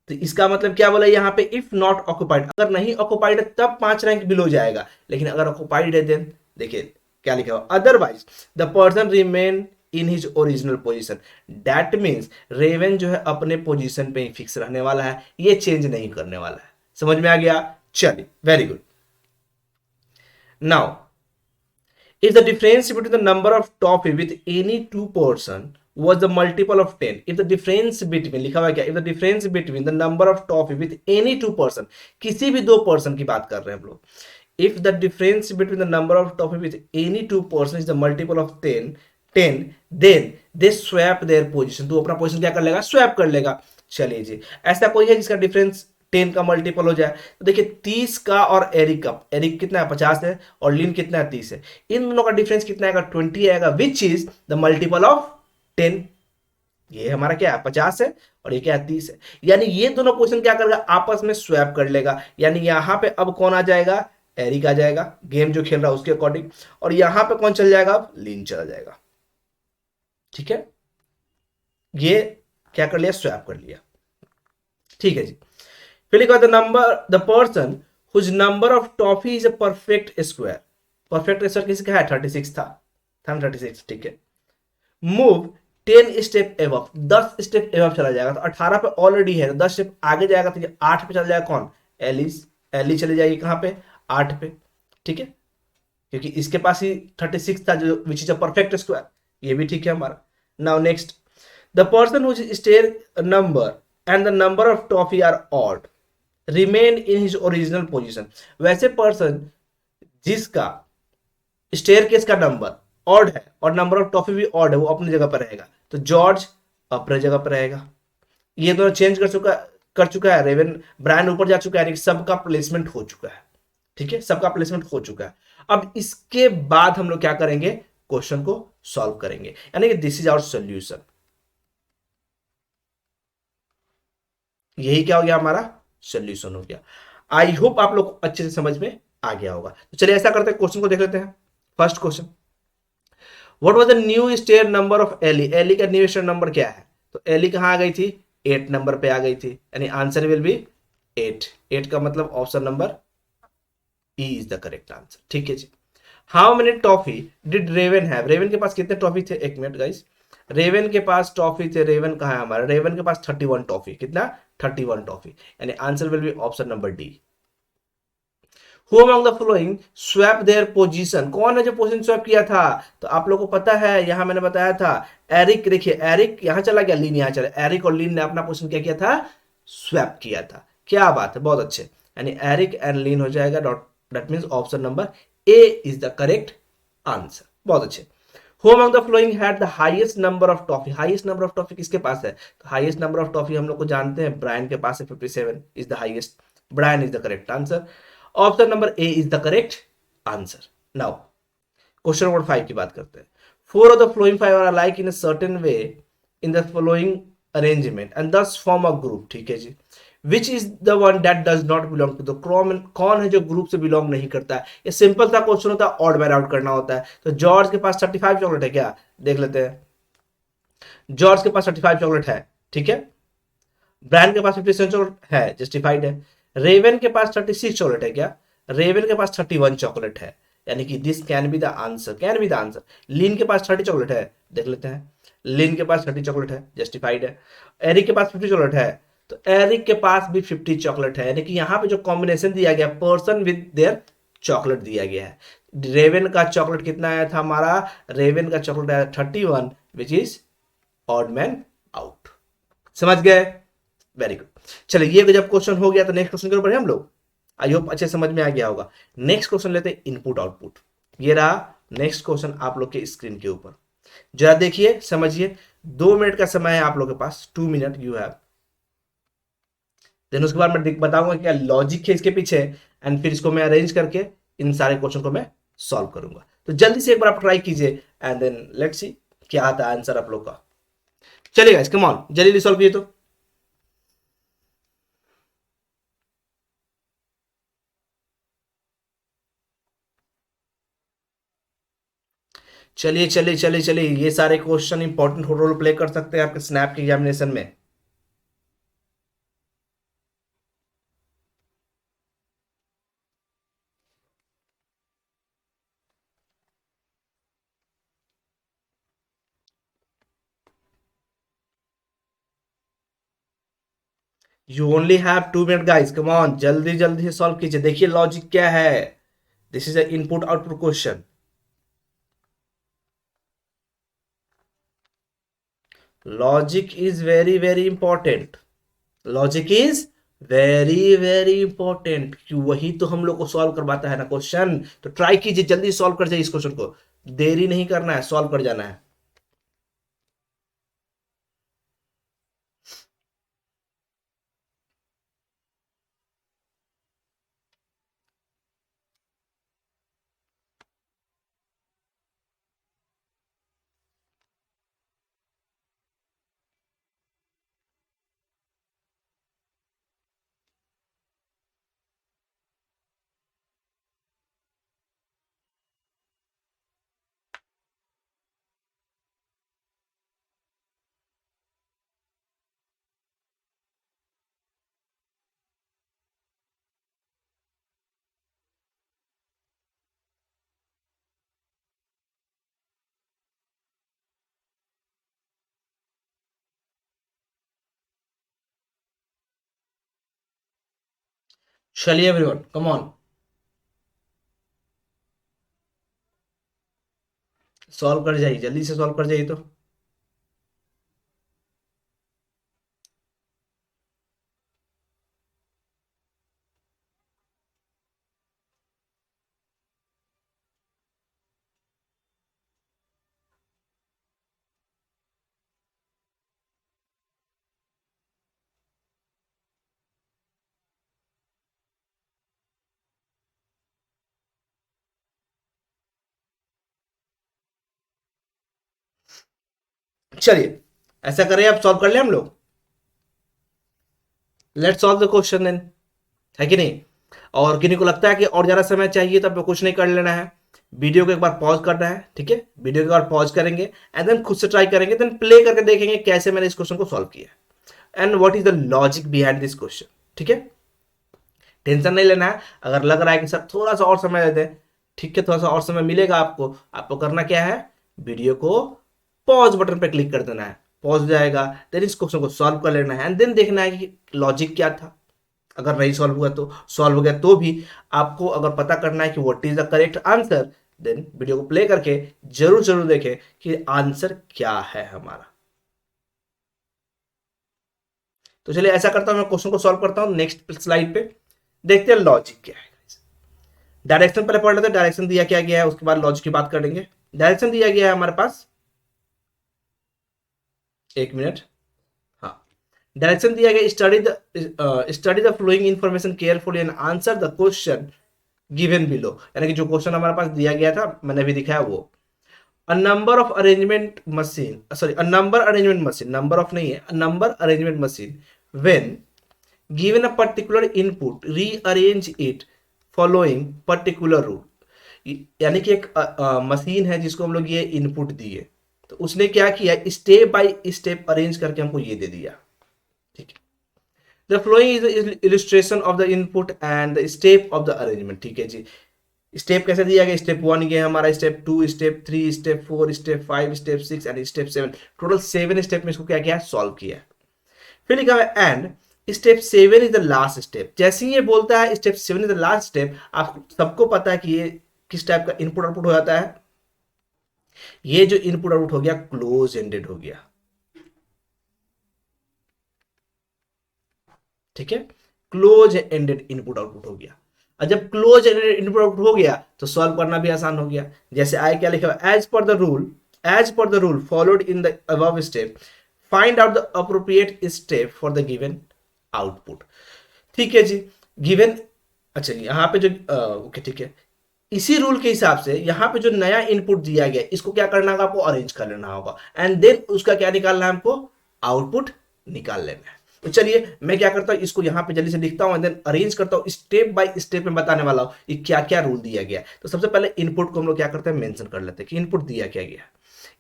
तो इसका मतलब क्या बोला यहाँ पे? इफ नॉट ऑक्युपाइड, अगर नहीं ऑक्युपाइड है तब 5 रैंक बिलो जाएगा, लेकिन अगर ऑक्युपाइड है देन देखिए क्या लिखा हुआ, otherwise the person remain in his original position. That means Raven जो है अपने पोजीशन पे ही फिक्स रहने वाला है, ये चेंज नहीं करने वाला है। समझ में आ गया? चलिए, very good. Now if the difference between the number of toffee with any two person was the multiple of 10, if the difference between, लिखा हुआ क्या? if the difference between the number of toffee with any two person, किसी भी दो पर्सन की बात कर रहे हैं हम लोग, if the difference between the number of toffee with any two person is the multiple of 10 then they swap their position, तो अपना पोजीशन क्या कर लेगा? स्वैप कर लेगा। चलिए जी, ऐसा कोई है जिसका डिफरेंस 10 का मल्टीपल हो जाए? तो देखिए 30 का और एरिक का, एरिक कितना है? 50 है, और लिन कितना है? 30 है। इन दोनों का डिफरेंस कितना आएगा? 20 आएगा, विच इज द मल्टीपल ऑफ 10। ये हमारा क्या है? 50 है, और ये क्या है? 30 है। यानी ये दोनों पोजीशन क्या करेगा? आपस में स्वैप कर लेगा। यानी यहां पे अब कौन आ जाएगा? एरिक आ जाएगा, गेम जो खेल रहा है उसके अकॉर्डिंग, और यहां पे कौन चल जाएगा? अब लिन चला जाएगा। ठीक है, ये क्या कर लिया? स्वैप कर लिया। ठीक है जी। फिर लिखा the number, the person whose number of toffee is a perfect square. Perfect square किसका है? 36 था, 36। ठीक है, move 10 step above, 10 step above चला जाएगा। तो 18 पे ऑलरेडी है, तो 10 स्टेप आगे जाएगा, तो ये 8 पे चला जाएगा। कौन? एलिस, एली चली जाएगी कहां पे? 8 पे। ठीक है, क्योंकि इसके पास ही 36 था, जो which is a perfect square, ये भी ठीक है हमारा। Now next, the person whose stair number and the number of toffee are odd remain in his original position. वैसे पर्सन जिसका स्टेयरकेस का नंबर ऑड है और नंबर ऑफ टॉफी भी ऑड है, वो अपनी जगह पर रहेगा। तो जॉर्ज अपने जगह पर रहेगा। ये दोनों चेंज कर चुका है रेवन, ब्रायन ऊपर जा चुका है, सबका प्लेसमेंट हो चुका है। ठीक है, सबका प्लेसमेंट हो चुका है। अब इसके बाद हम लोग क्या करेंगे? क्वेश्चन को सॉल्व करेंगे, यानी कि दिस इज आवर सॉल्यूशन। यही क्या हो गया? हमारा सॉल्यूशन हो गया। आई होप आप लोग अच्छे से समझ में आ गया होगा। तो चलिए ऐसा करते हैं, क्वेश्चन को देख लेते हैं। First question, what was the new stair number of Ellie? Ellie का न्यू स्टेयर नंबर क्या है? तो एली कहां आ गई थी? 8 नंबर पे आ गई थी, यानी आंसर विल बी 8। 8 का मतलब option number E is the correct answer. ठीक है जी। How many toffee did Raven have? Raven के पास कितने टॉफी थे? एक मिनट गाइस, रेवन के पास टॉफी थे, रेवन कहां है हमारा? रेवन के पास 31 टॉफी। कितना? 31 टॉफी, यानी answer will be option number D. Who among the following swap their position? कौन है जो पोजीशन स्वैप किया था? तो आप लोगों को पता है, यहां मैंने बताया था एरिक। देखिए एरिक यहां चला गया, लिन यहां चला, एरिक और लिन ने अपना पोजीशन क्या किया था? स्वैप किया था। क्या बात है, बहुत अच्छे। यानी एरिक एंड लिन हो जाएगा, that means option number A is the correct answer. बहुत अच्छे। Who among the following had the highest number of toffee? Highest number of toffee किसके पास है? तो हाईएस्ट नंबर ऑफ टॉफी हम लोग को जानते हैं, ब्रायन के पास है, 57 is the highest. Brian is the correct answer. Option number A is the correct answer. Now question number 5 की बात करते हैं। 4 of the following 5 are alike in a certain way in the following arrangement and thus form a group। ठीक है जी। Which is the one that does not belong to the group? कौन है जो ग्रुप से बिलोंग नहीं करता है? ये सिंपल सा क्वेश्चन होता है, ऑड बाय आउट करना होता है। तो जॉर्ज के पास 35 चॉकलेट है क्या? देख लेते हैं। जॉर्ज के पास 35 चॉकलेट है, ठीक है। ब्रायन के पास 57 चॉकलेट है, जस्टिफाइड है। रेवन के पास 36 चॉकलेट है क्या? रेवन के पास 31 चॉकलेट है, यानी कि this can be the answer, can be the answer. Lynn के पास 30 चॉकलेट है, देख लेते हैं। लिन के पास 30 चॉकलेट है, जस्टिफाइड है। एरिक के पास 50 चॉकलेट है, तो एरिक के पास भी 50 चॉकलेट है, यानी कि यहां पे जो कॉम्बिनेशन दिया गया, पर्सन विद देयर चॉकलेट दिया गया है। रेवन का चॉकलेट कितना आया था हमारा? रेवन का चॉकलेट आया 31, which is odd man out. समझ गए? Very good. चलिए ये जब क्वेश्चन हो गया तो नेक्स्ट क्वेश्चन के ऊपर हम लोग, आई होप अच्छे समझ में आ गया होगा। नेक्स्ट क्वेश्चन लेते हैं इनपुट आउटपुट। ये रहा नेक्स्ट क्वेश्चन आप लोग के स्क्रीन के ऊपर, जरा देखिए समझिए। 2 मिनट का समय है आप लोग के पास, 2 मिनट यू हैव। देन उसके बाद मैं बताऊंगा क्या लॉजिक है इसके पीछे, एंड फिर इसको मैं अरेंज करके इन सारे क्वेश्चन को मैं सॉल्व करूंगा। तो जल्दी से एक बार आप ट्राई कीजिए एंड देन लेट्स सी क्या आता है आंसर आप लोग का। चलिए गाइस कम ऑन, जल्दी सॉल्व कीजिए तो। चलिए चलिए चलिए चलिए, ये सारे क्वेश्चन इंपॉर्टेंट रोल प्ले कर सकते हैं आपके स्नैप के एग्जामिनेशन में। You only have 2 minute guys, come on, जल्दी जल्दी से सॉल्व कीजिए। देखिए लॉजिक क्या है, this is a input output question. Logic is very very important, logic is very very important, क्यों वही तो हम लोग को सॉल्व करवाता है ना क्वेश्चन। तो ट्राई कीजिए, जल्दी सॉल्व कर जाइए इस क्वेश्चन को, देरी नहीं करना है, सॉल्व कर जाना है। चलिए एवरीवन कम ऑन, सॉल्व कर जाइए, जल्दी से सॉल्व कर जाइए तो। चलिए ऐसा करें, आप सॉल्व कर ले हम लोग, let's solve the question then, है कि नहीं। और किन्हीं को लगता है कि और ज़्यादा समय चाहिए तो आपको कुछ नहीं कर लेना है, वीडियो को एक बार पॉज करना है, ठीक है, वीडियो को एक बार पॉज करेंगे एंड देन खुद से ट्राई करेंगे, देन प्ले करके देखेंगे कैसे मैंने इस क्वेश्चन को सॉल्व किया and what is the logic behind this question, ठीक है। टेंशन नहीं लेना है, अगर लग रहा है कि सर थोड़ा सा और समय दे दें, ठीक है, थोड़ा सा और समय मिलेगा आपको, आपको करना क्या है, वीडियो को पॉज बटन पर क्लिक कर देना है, पॉज हो जाएगा, देन इस क्वेश्चन को सॉल्व कर लेना है एंड देन देखना है कि लॉजिक क्या था। अगर नहीं सॉल्व हुआ तो, सॉल्व हो गया तो भी आपको अगर पता करना है कि what is the correct answer, then video को प्ले करके जरूर जरूर देखें कि आंसर क्या है हमारा। तो चलिए ऐसा करता हूं, मैं क्वेश्चन को सॉल्व करता हूं नेक्स्ट स्लाइड पे, देखते हैं लॉजिक क्या है। डायरेक्शन पहले पढ़ लेते हैं, डायरेक्शन दिया क्या गया है, उसके बाद लॉजिक की बात कर लेंगे। डायरेक्शन दिया गया है हमारे पास, एक मिनट, हाँ, डायरेक्शन दिया गया, study the flowing information carefully and answer the question given below, यानी कि जो क्वेश्चन हमारे पास दिया गया था मैंने अभी दिखाया वो, a number of arrangement machine, sorry, a number arrangement machine, number of नहीं है, a number arrangement machine when given a particular input rearrange it following particular rule, यानी कि एक मशीन है जिसको हम लोग ये इनपुट दिए, तो उसने क्या किया, स्टेप बाय स्टेप अरेंज करके हमको ये दे दिया, ठीक है। The following is illustration of the input and the step of the arrangement, ठीक है जी। स्टेप कैसे दिया गया, स्टेप 1 ये हमारा, step 2, step 3, step 4, step 5, step 6 and step 7, total 7 step में इसको क्या किया, सॉल्व किया। फिर लिखा है and step 7 is the last step, जैसे ही ये बोलता है step 7 is the last step, आप सबको पता है कि ये किस टाइप का इनपुट आउटपुट हो जाता है, ये जो इनपुट आउटपुट हो गया क्लोज एंडेड हो गया, ठीक है, क्लोज एंडेड इनपुट आउटपुट हो गया। और जब क्लोज एंडेड इनपुट आउटपुट हो गया तो सॉल्व करना भी आसान हो गया। जैसे आए क्या लिखा हुआ, as per the rule followed in the above step find out the appropriate step for the given output, ठीक है जी। गिवन, अच्छा यहाँ पे जो ओके ठीक है, इसी रूल के हिसाब से यहाँ पे जो नया इनपुट दिया गया इसको क्या करना होगा, आपको अरेंज कर लेना होगा एंड देन उसका क्या निकालना है, हमको आउटपुट निकाल लेना है। तो चलिए मैं क्या करता हूँ, इसको यहाँ पे जल्दी से लिखता हूँ एंड देन अरेंज करता हूँ, स्टेप बाय स्टेप में बताने वाला हूँ कि क्या क्या रूल दिया गया है। तो सबसे पहले इनपुट को हम लोग क्या करते हैं, मेंशन कर लेते हैं कि इनपुट दिया क्या गया।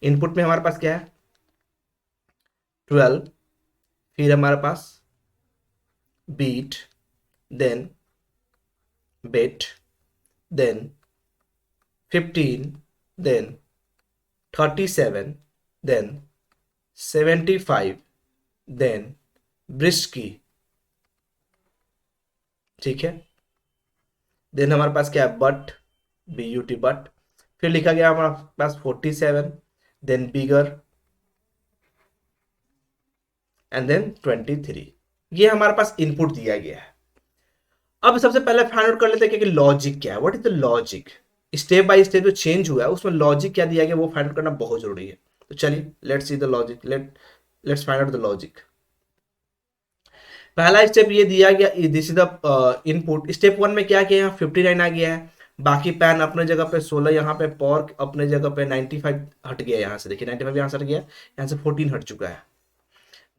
इनपुट में हमारे पास क्या है 12, फिर हमारे पास beat, then bit, then 15, then 37, then 75, then brisky, ठीक है। देन हमारे पास क्या है बट, BUT बट, फिर लिखा गया हमारे पास 47, देन बिगर एंड देन 23। ये हमारे पास इनपुट दिया गया है। अब सबसे पहले फाइंड आउट कर लेते हैं कि लॉजिक क्या है, what is the logic. Step by step जो चेंज हुआ है उसमें लॉजिक क्या दिया गया वो फाइंड आउट करना बहुत जरूरी है। तो चलिए let's see the logic, let's find out the logic. पहला स्टेप ये दिया गया, this is the input. Step 1 में क्या किया, यहाँ 59 आ गया है, बाकी पैन अपने जगह पे 16, यहाँ पे पॉर्क अपने जगह पे 95 हट गया, यहाँ से देखिए 95 यहाँ से हट गया, यहाँ से 14 हट चुका है।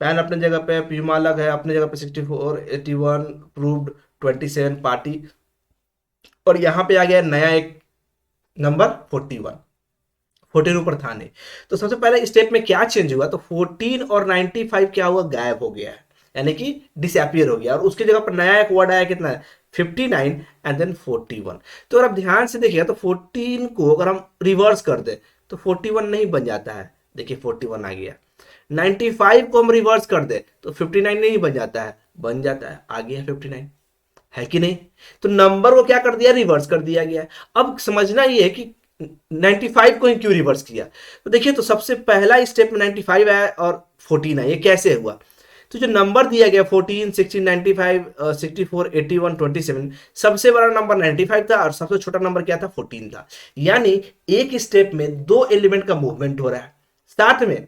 पैन अपने जगह पे, प्यूमा अलग है अपने जगह पे 64, 81 प्रूव्ड, 27 पार्टी, और यहाँ पे आ गया नया एक नंबर 41, 14 ऊपर था नहीं। तो सबसे पहले स्टेप में क्या चेंज हुआ, तो 14 और 95 क्या हुआ, गायब हो गया है, यानी कि डिसअपियर हो गया, और उसकी जगह पर नया एक वर्ड आया, कितना है 59 एंड देन 41। तो अगर आप ध्यान से देखिएगा तो 14 को अगर हम रिवर्स कर दें तो 41 नहीं बन जाता है, देखिए 41 आ गया। 95 को हम रिवर्स कर दे तो 59 नहीं बन जाता है, बन जाता है, आ गया 59, है कि नहीं। तो नंबर को क्या कर दिया, रिवर्स कर दिया गया। अब समझना ये है कि 95 को ही क्यों रिवर्स किया। तो देखिए तो सबसे पहला स्टेप में 95 है और 14 है, ये कैसे हुआ। तो जो नंबर दिया गया 14, 16, 95, 64, 81, 27, सबसे बड़ा नंबर 95 था और सबसे छोटा नंबर क्या था, 14 था। यानी एक स्टेप में दो एलिमेंट का मूवमेंट हो रहा है, साथ में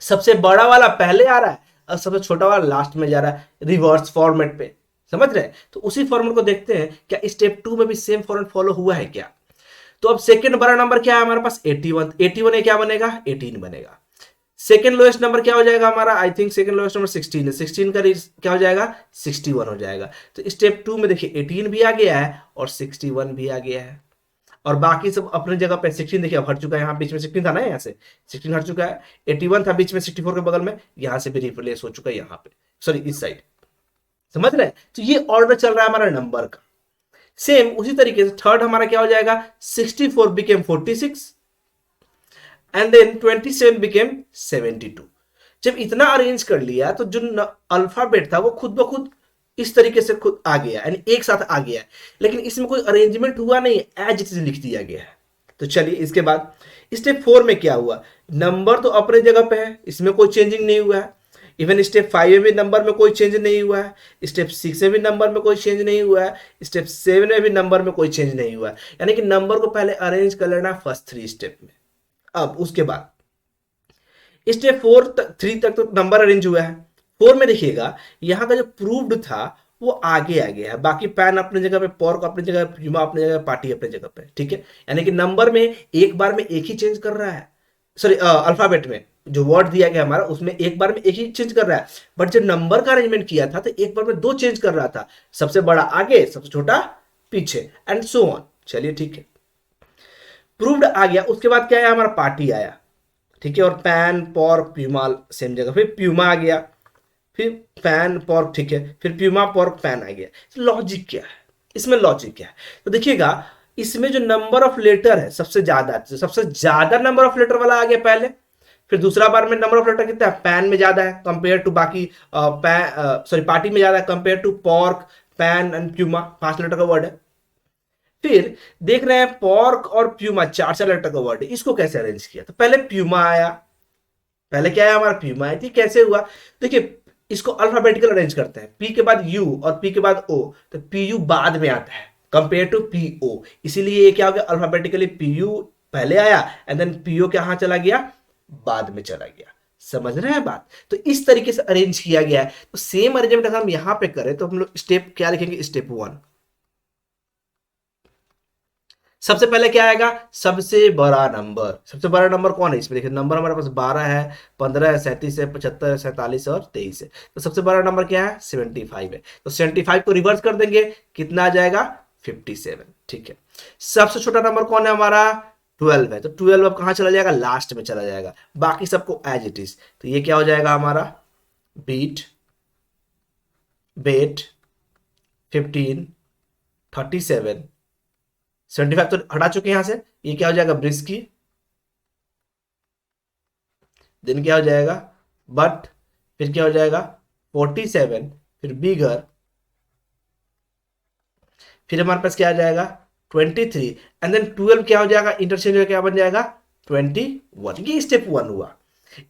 सबसे बड़ा वाला पहले आ रहा है और सबसे छोटा वाला लास्ट में जा रहा है, रिवर्स फॉर्मेट पे, समझ रहे हैं। तो उसी फॉर्मेट को देखते हैं क्या स्टेप 2 में भी सेम फॉर्मेट फॉलो हुआ है क्या। तो अब सेकंड बड़ा नंबर क्या है हमारे पास, 81, 81 है क्या बनेगा, 18 बनेगा। सेकंड लोएस्ट नंबर क्या हो जाएगा हमारा, I think second lowest number 16 है, 16 का क्या हो जाएगा, 61 हो जाएगा। तो स्टेप 2 में देखिए 18 भी आ गया है और 61 भी आ गया है, और बाकी सब अपने जगह पे। 16 देखिए अब हट चुका है, यहाँ बीच में 16 था ना, यहाँ से 16 हट चुका है। 81 था बीच में 64 के बगल में, यहाँ से भी रिप्लेस हो चुका है, यहाँ पे सॉरी इस साइड, समझ रहे हैं। तो ये ऑर्डर चल रहा है हमारा नंबर का। सेम उसी तरीके से थर्ड हमारा क्या हो जाएगा, 64 बिकेम 46 एंड देन 27 बिकेम 72। जब इतना अरेंज कर लिया तो जो अल्फाबेट था वो खुद ब खुद इस तरीके से खुद आ गया, यानी एक साथ आ गया, लेकिन इसमें कोई अरेंजमेंट हुआ नहीं, एज इट इज लिख दिया गया है। तो चलिए इसके बाद स्टेप 4 में क्या हुआ, नंबर तो अपने जगह पे है, इसमें कोई चेंजिंग नहीं हुआ है। इवन स्टेप 5 में भी नंबर में कोई चेंज नहीं हुआ है, स्टेप 6 में भी नंबर में कोई चेंज नहीं हुआ है, स्टेप 7 में भी नंबर में कोई चेंज नहीं हुआ है। यानी कि नंबर को पहले अरेंज कर लेना फर्स्ट 3 स्टेप में। अब उसके बाद स्टेप 3 तक तो नंबर अरेंज हुआ है। 4 में देखिएगा यहाँ का जो प्रूव्ड था वो आगे आ गया है, बाकी पैन अपने जगह पे, पॉर्क अपनी जगह, प्यूमा अपनी जगह, पार्टी अपनी जगह पे, ठीक है। यानी कि नंबर में एक बार में एक ही चेंज कर रहा है, सॉरी अल्फाबेट में जो वर्ड दिया गया हमारा उसमें एक बार में एक ही चेंज कर रहा है, बट जब नंबर का अरेंजमेंट किया था तो एक बार में दो चेंज कर रहा था, सबसे बड़ा आगे सबसे छोटा पीछे एंड सो ऑन। चलिए ठीक है, प्रूव्ड आ गया। उसके बाद क्या है, हमारा पार्टी आया, ठीक है, और पैन पॉर्क प्यूमा सेम जगह, फिर प्यूमा आ गया, फिर पैन पॉर्क, ठीक है, फिर प्यूमा पॉर्क पैन आ गया। लॉजिक क्या है इसमें, लॉजिक क्या है, तो देखिएगा इसमें जो नंबर ऑफ लेटर है सबसे ज्यादा नंबर ऑफ लेटर वाला आ गया पहले, फिर दूसरा बार में नंबर ऑफ लेटर कितना है, पैन में ज्यादा है कंपेयर टू बाकी, सॉरी पार्टी में ज्यादा है compare to pork pan and puma, 5 letter का वर्ड है। फिर देख रहे हैं पॉर्क और प्यूमा 4 लेटर का वर्ड है, इसको कैसे अरेंज किया, तो पहले प्यूमा आया, पहले क्या आया हमारा, प्यूमा आई थी। कैसे हुआ, देखिए इसको अल्फाबेटिकल अरेंज करते हैं, पी के बाद यू और पी के बाद ओ, तो पी यू बाद में आता है कंपेयर टू पी ओ, इसीलिए ये क्या हो गया, अल्फाबेटिकली पी यू पहले आया एंड देन पी ओ कहां चला गया, बाद में चला गया। समझ रहे हैं बात, तो इस तरीके से अरेंज किया गया है। तो सेम अरेंजमेंट अगर हम यहां पे करें तो हम लोग स्टेप क्या लिखेंगे, स्टेप 1, सबसे पहले क्या आएगा, सबसे बड़ा नंबर। सबसे बड़ा नंबर कौन है इसमें, देखिए नंबर हमारे पास 12 है, 15 है, 37 है, 75 है, 47 और 23 है। तो सबसे बड़ा नंबर क्या है, 75 है। तो 75 को रिवर्स कर देंगे, कितना आ जाएगा, 57। ठीक है। सबसे छोटा नंबर कौन है हमारा, 12 है। तो 12 अब कहां चला जाएगा, लास्ट में चला जाएगा, बाकी सबको एज इट इज। तो ये क्या हो जाएगा हमारा, बीट, बेट, 15, 37, 75 तो हटा चुके हैं यहां से। ये क्या हो जाएगा, ब्रिस्की, देन क्या हो जाएगा, बट, फिर क्या हो जाएगा 47, फिर बिगर, फिर हमारे पास क्या आ जाएगा 23, एंड देन 12 क्या हो जाएगा, इंटरचेंज हो क्या बन जाएगा 21। ये स्टेप 1 हुआ।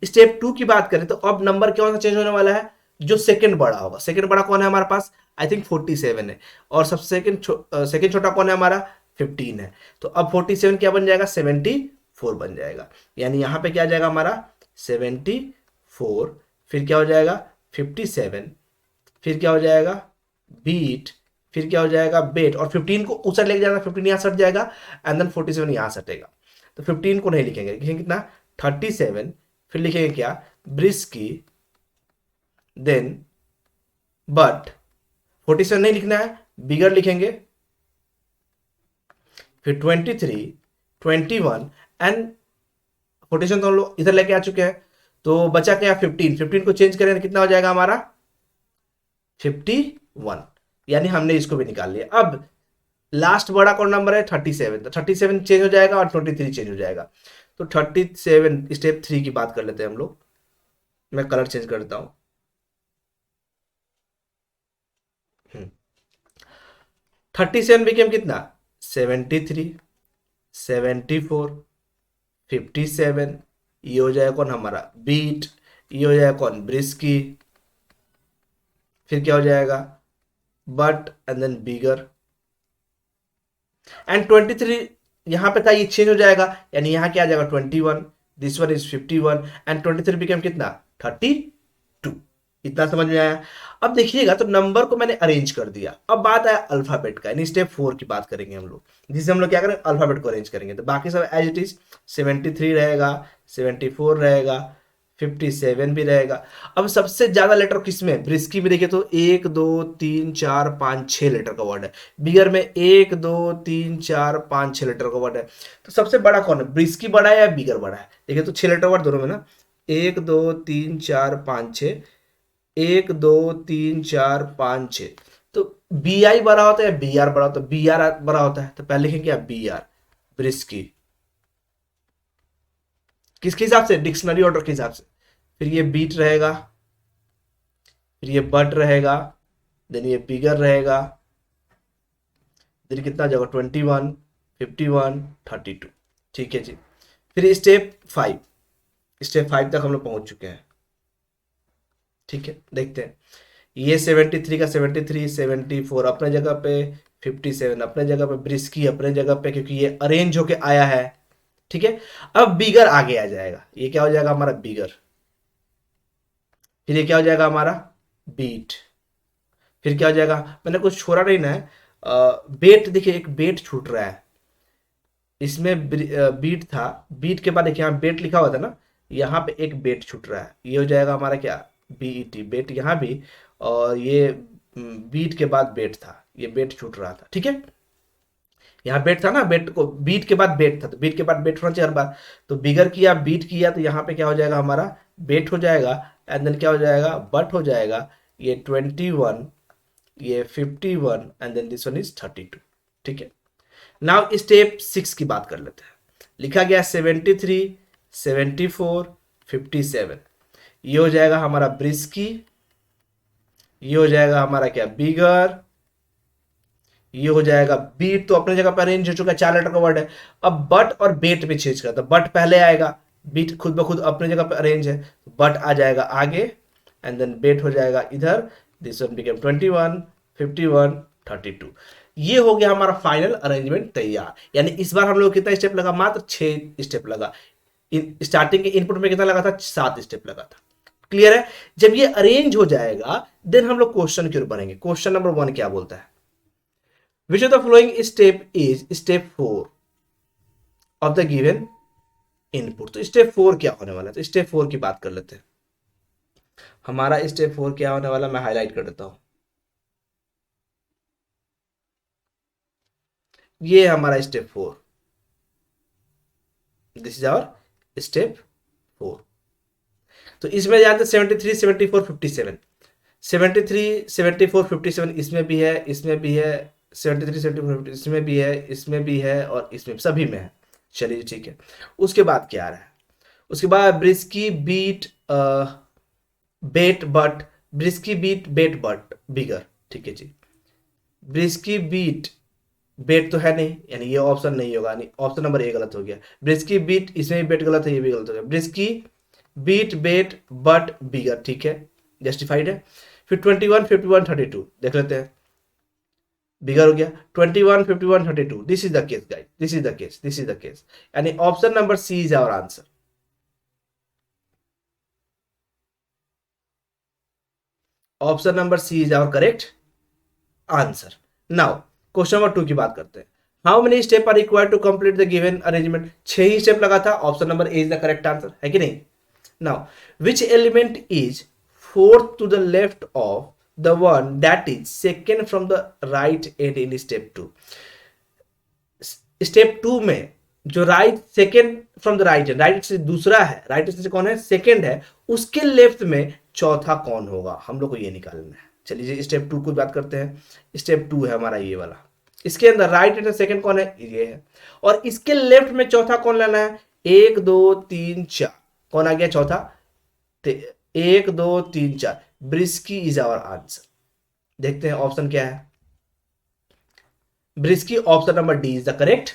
स्टेप 2 की बात करें तो अब नंबर कौन सा चेंज होने वाला है, जो सेकंड बड़ा होगा। सेकंड बड़ा कौन है हमारे पास, आई थिंक 47 है, और सबसे सेकंड छोटा कौन है हमारा, 15 है। तो अब 47 क्या बन जाएगा, 74 बन जाएगा। यानी यहां पे क्या आ जाएगा हमारा 74, फिर क्या हो जाएगा 57, फिर क्या हो जाएगा बीट, फिर क्या हो जाएगा बेट, और 15 को उस साइड लेके जाना, 15 यहां सट जाएगा, एंड देन 47 यहां सटेगा। तो 15 को नहीं लिखेंगे, लिखेंगे कितना 37, फिर लिखेंगे क्या ब्रिस्की, देन बट, 47 नहीं लिखना है, बिगर लिखेंगे, फिर 23, 21, एंड 47 तो हम लोग इधर लेके आ चुके हैं। तो बचा क्या 15, 15 को चेंज करें तो कितना हो जाएगा हमारा 51। यानी हमने इसको भी निकाल लिया। अब लास्ट बड़ा कौन नंबर है 37, तो 37 चेंज हो जाएगा और 23 चेंज हो जाएगा। तो 37 स्टेप 3 की बात कर लेते हैं हम लोग। मैं कलर चेंज कर देता हूं। 37 बिकेम कितना 73, 74, 57, ये हो जाएगा कौन हमारा बीट, ये हो जाएगा कौन ब्रिस्की, फिर क्या हो जाएगा but, and then bigger, and 23 यहां पे था, ये चेंज हो जाएगा, यानी यहां क्या आ जाएगा 21, this one is 51, and 23 became कितना 32। इतना समझ में आया। अब देखिएगा तो नंबर को मैंने अरेंज कर दिया। अब बात है अल्फाबेट का, यानी स्टेप 4 की बात करेंगे हम लोग, जिससे हम लोग क्या करें अल्फाबेट को अरेंज करेंगे। तो बाकी सब एज इट इज 73 रहेगा, 74 रहेगा, 57 भी रहेगा। अब सबसे ज्यादा लेटर किसमें, ब्रिस्की में देखिए तो 1 2 3 4 5 6 लेटर का वर्ड है। बिगर में 1 2 3 4 5 6 लेटर का वर्ड है। तो सबसे बड़ा कौन है, ब्रिस्की बड़ा है या बिगर बड़ा है, देखिए तो 6 लेटर वर्ड दोनों में ना, 1 2 3 4 5 6, 1 2 3 4 5 6। तो बी आई बड़ा होता है, बी आर बड़ा होता है, बी आर बड़ा होता है, तो पहले लिखेंगे क्या बी आर, ब्रिस्की, किसके हिसाब से, डिक्शनरी ऑर्डर के हिसाब से। फिर ये बीट रहेगा, फिर ये बट रहेगा, देन ये बिगर रहेगा, देन कितना जाएगा 21, 51, 32। ठीक है जी। फिर स्टेप 5, स्टेप 5 तक हम लोग पहुंच चुके हैं। ठीक है, देखते हैं। ये 73 का 73, 74 अपने जगह पे, 57 अपने जगह पे, ब्रिस्की अपने जगह पे, क्योंकि ये अरेंज होके आया है। ठीक है। अब बिगर आगे आ जाएगा, ये क्या हो जाएगा हमारा बिगर, फिर ये क्या हो जाएगा हमारा बीट, फिर क्या हो जाएगा, मैंने कुछ छोड़ा नहीं ना है, बेट, देखिए एक बेट छूट रहा है इसमें, बीट था, बीट के बाद एक यहाँ बेट लिखा हुआ था ना, यहाँ पे एक बेट छूट रहा है, ये हो जाएगा हमारा क्या बीईटी, बेट यहाँ भी, और ये बीट के बाद बेट था, ये बेट छूट रहा था। ठीक है, यहाँ बेट था ना, बेट को बीट के बाद बेट था, तो बीट के बाद बेट होना चाहिए हर बार। तो बिगर किया बीट किया, तो यहाँ पे क्या हो जाएगा हमारा बेट हो जाएगा, एंड देन क्या हो जाएगा बट हो जाएगा, ये 21, ये 51, and then this one is 32। ठीक है। नाउ स्टेप 6 की बात कर लेते हैं। लिखा गया 73, 74, 57, ये हो जाएगा हमारा ब्रिस्की, ये हो जाएगा हमारा क्या बिगर, ये हो जाएगा बीट, तो अपने जगह पर अरेंज हो चुका है, 4 लेटर का वर्ड है। अब बट और बेट में चेंज करता, बट पहले आएगा, बीट खुद ब खुद अपने जगह पर अरेंज है, बट आ जाएगा आगे, एंड देन बेट हो जाएगा इधर, दिस वन बिकेम 21, 51, 32। ये हो गया हमारा फाइनल अरेंजमेंट तैयार। यानी इस बार हम लोग कितना स्टेप लगा, मात्र 6 स्टेप लगा। स्टार्टिंग के इनपुट में कितना लगा था, 7 स्टेप लगा था। क्लियर है। जब ये अरेंज हो जाएगा देन हम लोग क्वेश्चन की ओर बढ़ेंगे। क्वेश्चन नंबर 1 क्या बोलता है, which of the following step is step 4 of the given input. तो स्टेप 4 क्या होने वाला है, तो स्टेप 4 की बात कर लेते हैं। हमारा स्टेप 4 क्या होने वाला, मैं हाईलाइट कर देता हूं। ये है हमारा step 4, this is our step 4। तो इसमें जानते 73 74 57, 73 74 57 इसमें भी है, इसमें भी है, 73 74 इसमें भी है, इसमें भी है, और इसमें सभी में है। चलिए ठीक है। उसके बाद क्या आ रहा है, उसके बाद brisky beat bet but, brisky beat bet but bigger. ठीक है जी, ब्रिस्की बीट बेट तो है नहीं, यानी ये ऑप्शन नहीं होगा, नहीं ऑप्शन नंबर ए गलत हो गया। ब्रिस्की बीट, इसमें भी बेट गलत है, ये भी गलत हो गया। ब्रिस्की बीट बेट बट बिगर, ठीक है, जस्टिफाइड है। फिर 21 51 32 देख लेते हैं, बिगर हो गया। 21 51 32, this is the case guys, this is the case, this is the case, यानी option number C is our answer. Option number C is our correct answer. Now question number 2 की बात करते हैं। How many step are required to complete the given arrangement, 6 ही स्टेप लगा था, option number A is the correct answer, है कि नहीं। Now which element is fourth to the left of the one that is second from the right and in step 2। Step 2 में जो right second from the right है, राइट से दूसरा है, राइट से कौन है, सेकेंड है, उसके लेफ्ट में चौथा कौन होगा, हम लोग को ये निकालना है। चलिए स्टेप 2 की बात करते हैं। स्टेप 2 है हमारा ये वाला, इसके अंदर राइट एंड सेकेंड कौन है, ये है, और इसके लेफ्ट में चौथा कौन लेना है, 1 2 3 4, कौन आ गया चौथा, 1 2 3 4, ब्रिस्की इज आवर आंसर। देखते हैं ऑप्शन क्या है, ब्रिस्की, option number D is the correct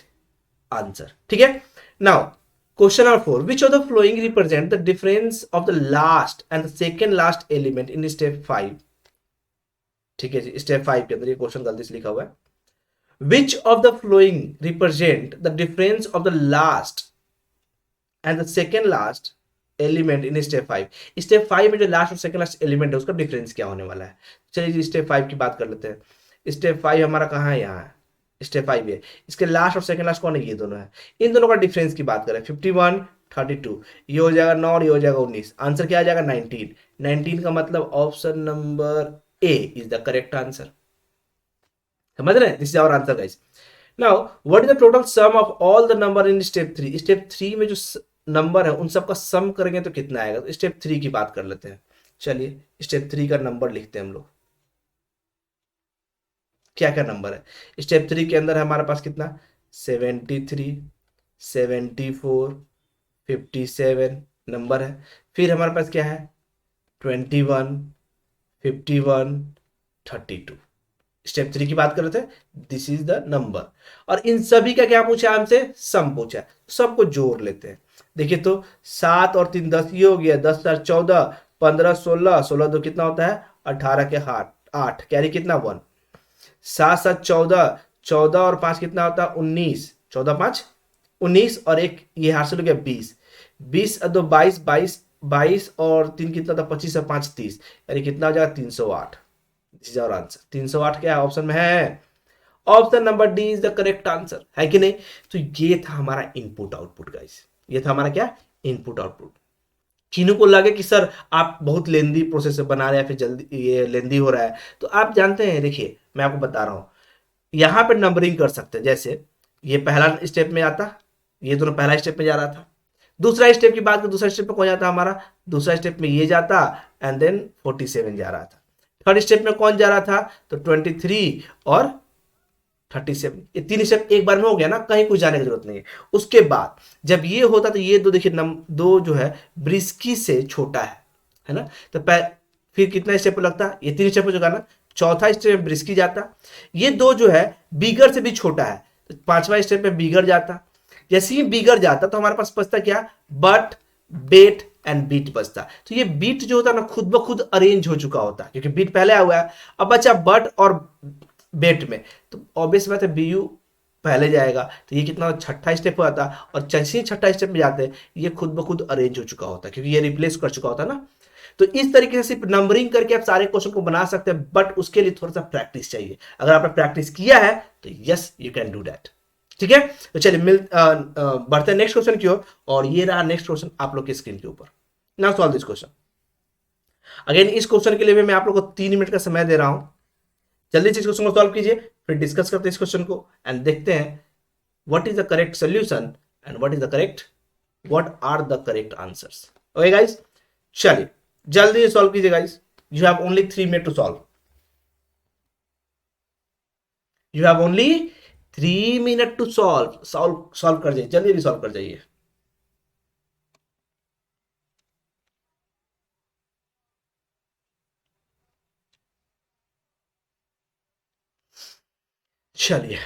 answer. ठीक है। Now question number 4, which of the flowing represent the difference of the last and the second last element in step 5। ठीक है जी, स्टेप 5 के अंदर ये क्वेश्चन गलती से लिखा हुआ है। Which of the flowing represent the difference of the last and the second last element in step 5। Step 5 में जो लास्ट और सेकेंड लास्ट एलिमेंट है उसका डिफरेंस क्या होने वाला है। चलिए जी स्टेप 5 की बात कर लेते हैं। स्टेप 5 हमारा कहाँ है, यहाँ है, स्टेप 5 है, इसके लास्ट और सेकेंड लास्ट कौन है, ये दोनों है। इन दोनों का डिफरेंस की बात करें, 51 32, ये हो जाएगा 9 और ये हो जाएगा 19, आंसर क्या आ जाएगा 19। 19 का मतलब option number A is the correct answer. समझ रहे हैं, this is our answer guys. Now what is the total sum of all the number in step 3। Step 3 में जो नंबर है उन सबका सम करेंगे तो कितना आएगा, तो स्टेप 3 की बात कर लेते हैं। चलिए स्टेप 3 का नंबर लिखते हैं हम लोग, क्या क्या नंबर है स्टेप 3 के अंदर है हमारे पास कितना, 73 74 57 नंबर है। फिर हमारे पास क्या है, 21 51 32। स्टेप 3 की बात कर रहे थे, दिस इज द नंबर, और इन सभी का क्या पूछा हमसे, सम पूछा है, सबको जोड़ लेते हैं। देखिए तो 7 और 3 10, ये हो गया 10 4 14 15 16, 16 2 कितना होता है 18 के हाथ 8, कैरी कितना 1, 7 7 14, 14 और 5 कितना होता है 19, 14 5 19, और एक ये हासिल हो गया 20, 20 और 2 22, 22 22 और 3 कितना था 25 और 5 30, यानी कितना हो जाएगा 308। This is our answer. 308 क्या है, ऑप्शन में है, option number D is the correct answer, है कि नहीं। तो ये था हमारा इनपुट आउटपुट गाइस, ये था हमारा क्या, इनपुट आउटपुट। किन्हीं को लगे कि सर आप बहुत लेंदी प्रोसेस से बना रहे हैं, फिर जल्दी ये लेंदी हो रहा है, तो आप जानते हैं, देखिए मैं आपको बता रहा हूं, यहां पे नंबरिंग कर सकते हैं। जैसे ये पहला स्टेप में आता, ये दोनों पहला स्टेप में जा रहा था, दूसरा स्टेप की बात कर, दूसरा स्टेप में कौन जाता हमारा, दूसरा स्टेप में ये जाता, एंड देन 47 जा रहा था। थर्ड स्टेप में कौन जा रहा था, तो 23 और 37, ये 3 स्टेप एक बार में हो गया ना, कहीं कुछ जाने की जरूरत नहीं है। उसके बाद जब ये होता तो ये दो देखिए दो जो है ब्रिस्की से छोटा है ना, तो फिर कितना स्टेप लगता, ये 3 स्टेप हो चुका ना, चौथा स्टेप में ब्रिस्की जाता, ये दो जो है बिगर से भी छोटा है, तो 5वां स्टेप में बिगर जाता। जैसे ही बिगर जाता तो हमारे पास बचता क्या, बट बेट एंड बीट बचता। तो ये बीट जो होता है ना खुद ब खुद अरेंज हो चुका होता है, क्योंकि बीट पहले आया हुआ है, अब बचा बट और बेट में, तो ऑब्वियस बात है बीयू पहले जाएगा, तो ये कितना छठा स्टेप होता है, और जैसे ही छठा स्टेप में जाते हैं ये खुद ब खुद अरेंज हो चुका होता है, क्योंकि ये रिप्लेस कर चुका होता है ना। तो इस तरीके से सिर्फ नंबरिंग करके आप सारे क्वेश्चन को बना सकते हैं, बट उसके लिए थोड़ा सा प्रैक्टिस चाहिए। अगर आपने प्रैक्टिस किया है तो yes you can do that. ठीक है, तो चलिए बढ़ते हैं नेक्स्ट क्वेश्चन की ओर। और ये रहा नेक्स्ट क्वेश्चन आप लोग की स्क्रीन के ऊपर। Now solve this question. Again इस क्वेश्चन के लिए भी मैं आप लोग को 3 मिनट का समय दे रहा हूं। जल्दी से इस क्वेश्चन को सॉल्व कीजिए, फिर डिस्कस करते हैं इस क्वेश्चन को एंड देखते हैं what is the correct solution and what are the correct answers. Okay guys, चलिए जल्दी से सॉल्व कीजिए guys. You have only 3 minute to solve. You have only 3 minute to solve. Solve solve कर जाइए, जल्दी सॉल्व कर जाइए। चलिए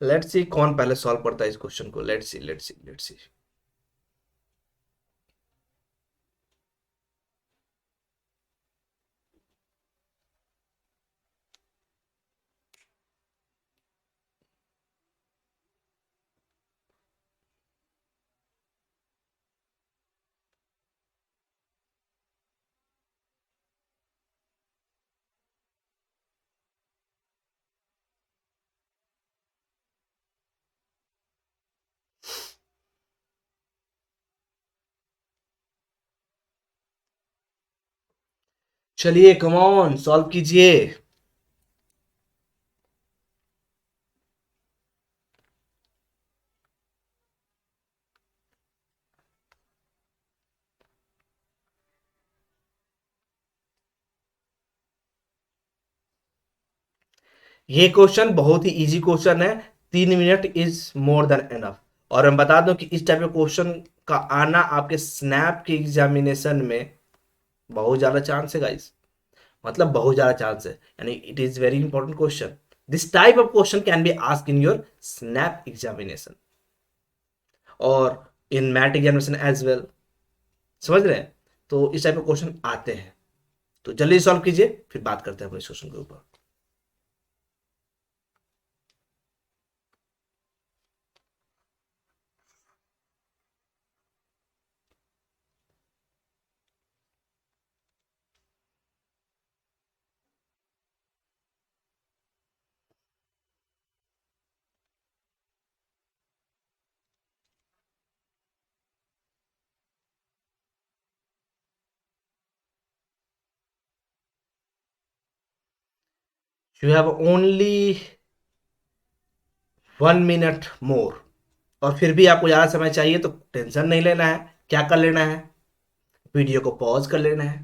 लेट्स सी कौन पहले सॉल्व करता है इस क्वेश्चन को। Let's see. चलिए कम ऑन सॉल्व कीजिए। ये क्वेश्चन बहुत ही इजी क्वेश्चन है। 3 minute is more than enough. और मैं बता दूं कि इस टाइप के क्वेश्चन का आना आपके स्नैप के एग्जामिनेशन में बहुत ज्यादा चांस है गाइस। मतलब बहुत ज्यादा चांस है, यानी it is very important question. This type of question can be ask in your snap examination और इन मैट एग्जामिनेशन एज वेल। समझ रहे हैं? तो इस टाइप के क्वेश्चन आते हैं। तो जल्दी सॉल्व कीजिए, फिर बात करते हैं अपने इस क्वेश्चन के ऊपर। यू हैव ओनली 1 मिनट मोर। और फिर भी आपको ज़्यादा समय चाहिए तो टेंशन नहीं लेना है। क्या कर लेना है, वीडियो को पॉज कर लेना है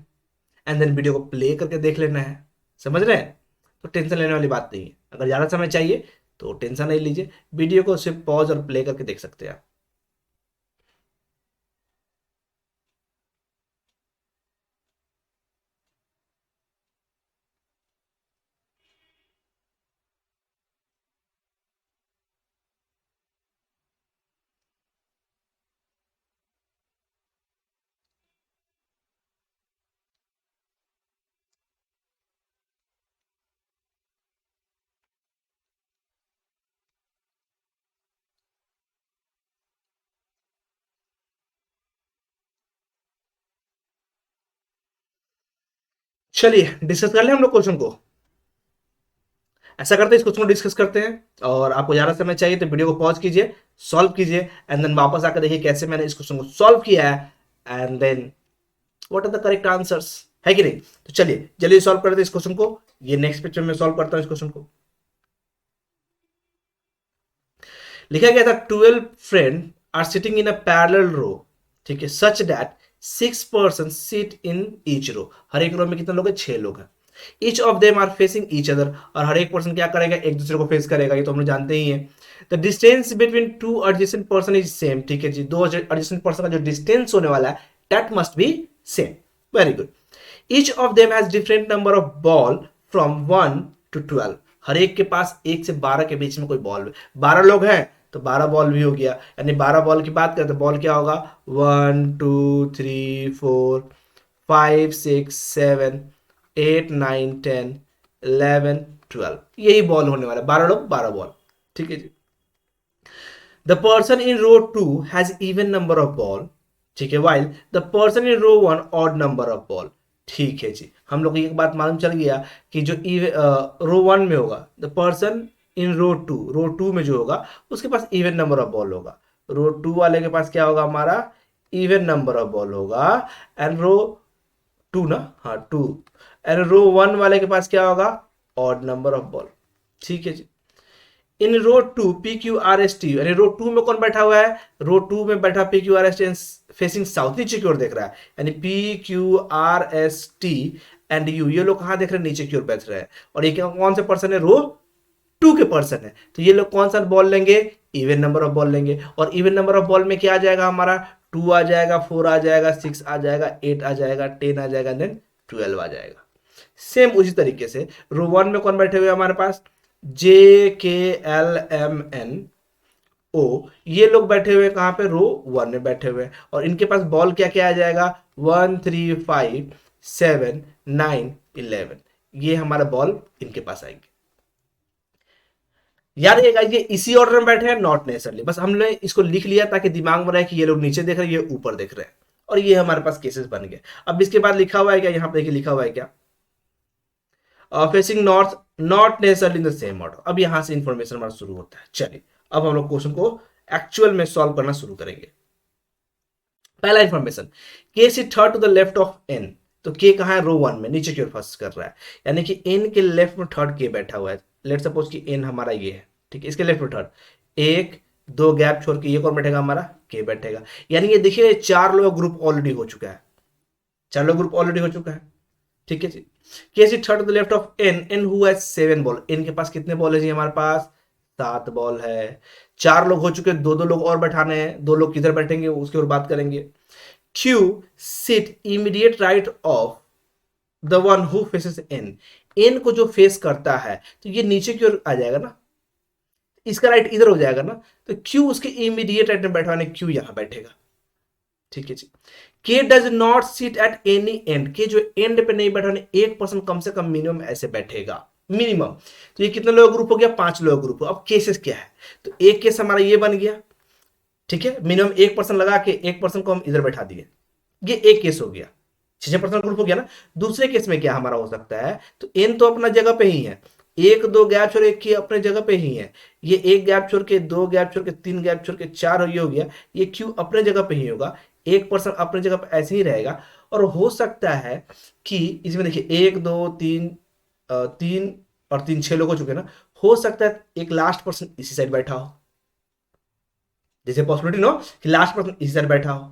एंड देन वीडियो को प्ले करके देख लेना है। समझ रहे हैं? तो टेंशन लेने वाली बात नहीं है। अगर ज़्यादा समय चाहिए तो टेंशन नहीं लीजिए, वीडियो को सिर्फ पॉज और प्ले करके देख सकते हैं आप। चलिए डिस्कस कर ले हम लोग क्वेश्चन को। ऐसा करते हैं, इस क्वेश्चन को डिस्कस करते हैं और आपको ज़्यादा समय चाहिए तो वीडियो को पॉज कीजिए, सॉल्व कीजिए एंड देन वापस आकर देखिए कैसे मैंने इस क्वेश्चन को सॉल्व किया है and then what are the correct answers. है कि नहीं? तो चलिए जल्दी सॉल्व करते हैं इस क्वेश्चन को। ये नेक्स्ट पिक्चर में सॉल्व करता हूं इस क्वेश्चन को। लिखा गया था 12 friend are sitting in a parallel row. ठीक है, such that 6 person sit in each row. हर एक रो में कितने लोग हैं? 6 लोग हैं। Each of them are facing each other. और हर एक पर्सन क्या करेगा? एक दूसरे को फेस करेगा। ये तो हम लोग जानते ही हैं। The distance between two adjacent person is same. ठीक है जी, दो एडजेसेंट पर्सन का जो डिस्टेंस होने वाला है that must be same. Very good. Each of them has different number of ball from 1 to 12। हर एक के पास 1 से 12 के बीच में कोई बॉल। 12 लोग हैं तो 12 बॉल भी हो गया। यानी 12 बॉल की बात करें तो बॉल क्या होगा? 1 2 3 4 5 6 7 8 9 10 11 12। यही बॉल होने वाला है। 12 लोग 12 बॉल। ठीक है जी। The person in row 2 has even number of ball, ठीक है, while the person in row 1 odd number of ball. ठीक है जी, हम लोग को एक बात मालूम चल गया कि जो रो 1 में होगा, द पर्सन इन रो 2 में जो होगा उसके पास इवन नंबर ऑफ बॉल होगा। रो 2 वाले के पास क्या होगा, हमारा इवन नंबर ऑफ बॉल होगा। एंड रो 2 ना, हाँ 2, एंड रो 1 वाले के पास क्या होगा, ऑड नंबर ऑफ बॉल। ठीक है जी। इन row 2 P Q R S T, यानी रो 2 में कौन बैठा हुआ है, रो 2 में बैठा P Q R S T facing south, नीचे की ओर देख रहा है, यानी P Q R S T and you, ये लोग कहां देख रहे हैं, नीचे की ओर बैठ रहे हैं। और ये कौन से पर्सन है, रो 2 के पर्सन है, तो ये लोग कौन सा बॉल लेंगे, इवन नंबर ऑफ बॉल लेंगे। और इवन नंबर ऑफ बॉल में क्या आ जाएगा, हमारा 2 आ जाएगा, 4 आ जाएगा, 6 आ जाएगा, 8 आ जाएगा, 10 आ जाएगा, देन 12 आ जाएगा। सेम उसी तरीके से रो 1 में कौन बैठे हुए हमारे पास, जे के एल एम एन ओ, ये लोग बैठे हुए कहां पे, रो 1 में बैठे हुए हैं। और इनके पास बॉल क्या क्या आ जाएगा, 1 3 5 7 9 11, ये हमारा बॉल इनके पास आएंगे। याद रखिएगा ये इसी ऑर्डर में बैठे हैं, नॉट नेसेसरली, बस हमने इसको लिख लिया ताकि दिमाग में रहे कि ये लोग नीचे देख रहे हैं, ये ऊपर देख रहे हैं, और ये हमारे पास केसेस बन गए। अब इसके बाद लिखा हुआ है क्या, यहां पे देखिए लिखा हुआ है क्या, facing north, not necessarily in the same order. अब यहां से इंफॉर्मेशन हमारा शुरू होता है। चलिए अब हम लोग क्वेश्चन को एक्चुअल में सॉल्व करना शुरू करेंगे। पहला information, K is third to the left of N, तो के कहां है, रो 1 में, नीचे की ओर फर्स्ट कर रहा है, यानी कि एन के लेफ्ट में थर्ड के बैठा हुआ है। लेट सपोज कि एन हमारा ये है, ठीक है, इसके लेफ्ट में थर्ड, 1 2 गैप छोड़ के ये कौन बैठेगा, हमारा के बैठेगा। यानी ये देखिए 4 लोग ग्रुप ऑलरेडी हो चुका है, 4 लोग ग्रुप ऑलरेडी हो चुका है। ठीक है जी। K C third to the left of N, N who has 7 ball, N के पास कितने बॉल है जी, हमारे पास 7 बॉल है। 4 लोग हो चुके, 2 लोग और बैठाने हैं, 2 लोग किधर बैठेंगे उसकी ओर बात करेंगे। Q sit immediate right of the one who faces N, N को जो फेस करता है तो ये नीचे की ओर आ जाएगा ना, इसका राइट इधर हो जाएगा ना, तो क्यू उसके इमीडिएट राइट में बैठा, क्यू यहां बैठेगा। ठीक है जी। के does not sit at any and, के जो एंड पे नहीं बैठा, एक पर्सन कम से कम मिनिमम ऐसे बैठेगा, मिनिमम। तो ये कितने लोग ग्रुप हो गया, 5 लोग ग्रुप। अब केसेस क्या है, तो एक केस हमारा ये बन गया, ठीक है, मिनिमम एक पर्सन लगा के एक पर्सन को हम इधर बैठा दिए, ये एक केस हो गया, 6 पर्सन ग्रुप हो गया ना। दूसरे केस में क्या हमारा हो सकता है, तो एन तो अपना जगह पे ही है, 1 2 गैप छोड़ एक की अपने जगह पे ही है, ये 1 गैप छोड़ के 2 गैप छोड़ के 3 गैप छोड़ के 4 ये हो गया, ये क्यू अपने जगह पे ही होगा, एक पर्सन अपने जगह पे ऐसे ही रहेगा। और हो सकता है कि इसमें देखिए 1 2 3 3 और 3 6 लोग हो चुके ना, हो सकता है एक लास्ट पर्सन इसी साइड बैठा हो, जैसे पॉसिबिलिटी नो कि लास्ट पर्सन इसी साइड बैठा हो।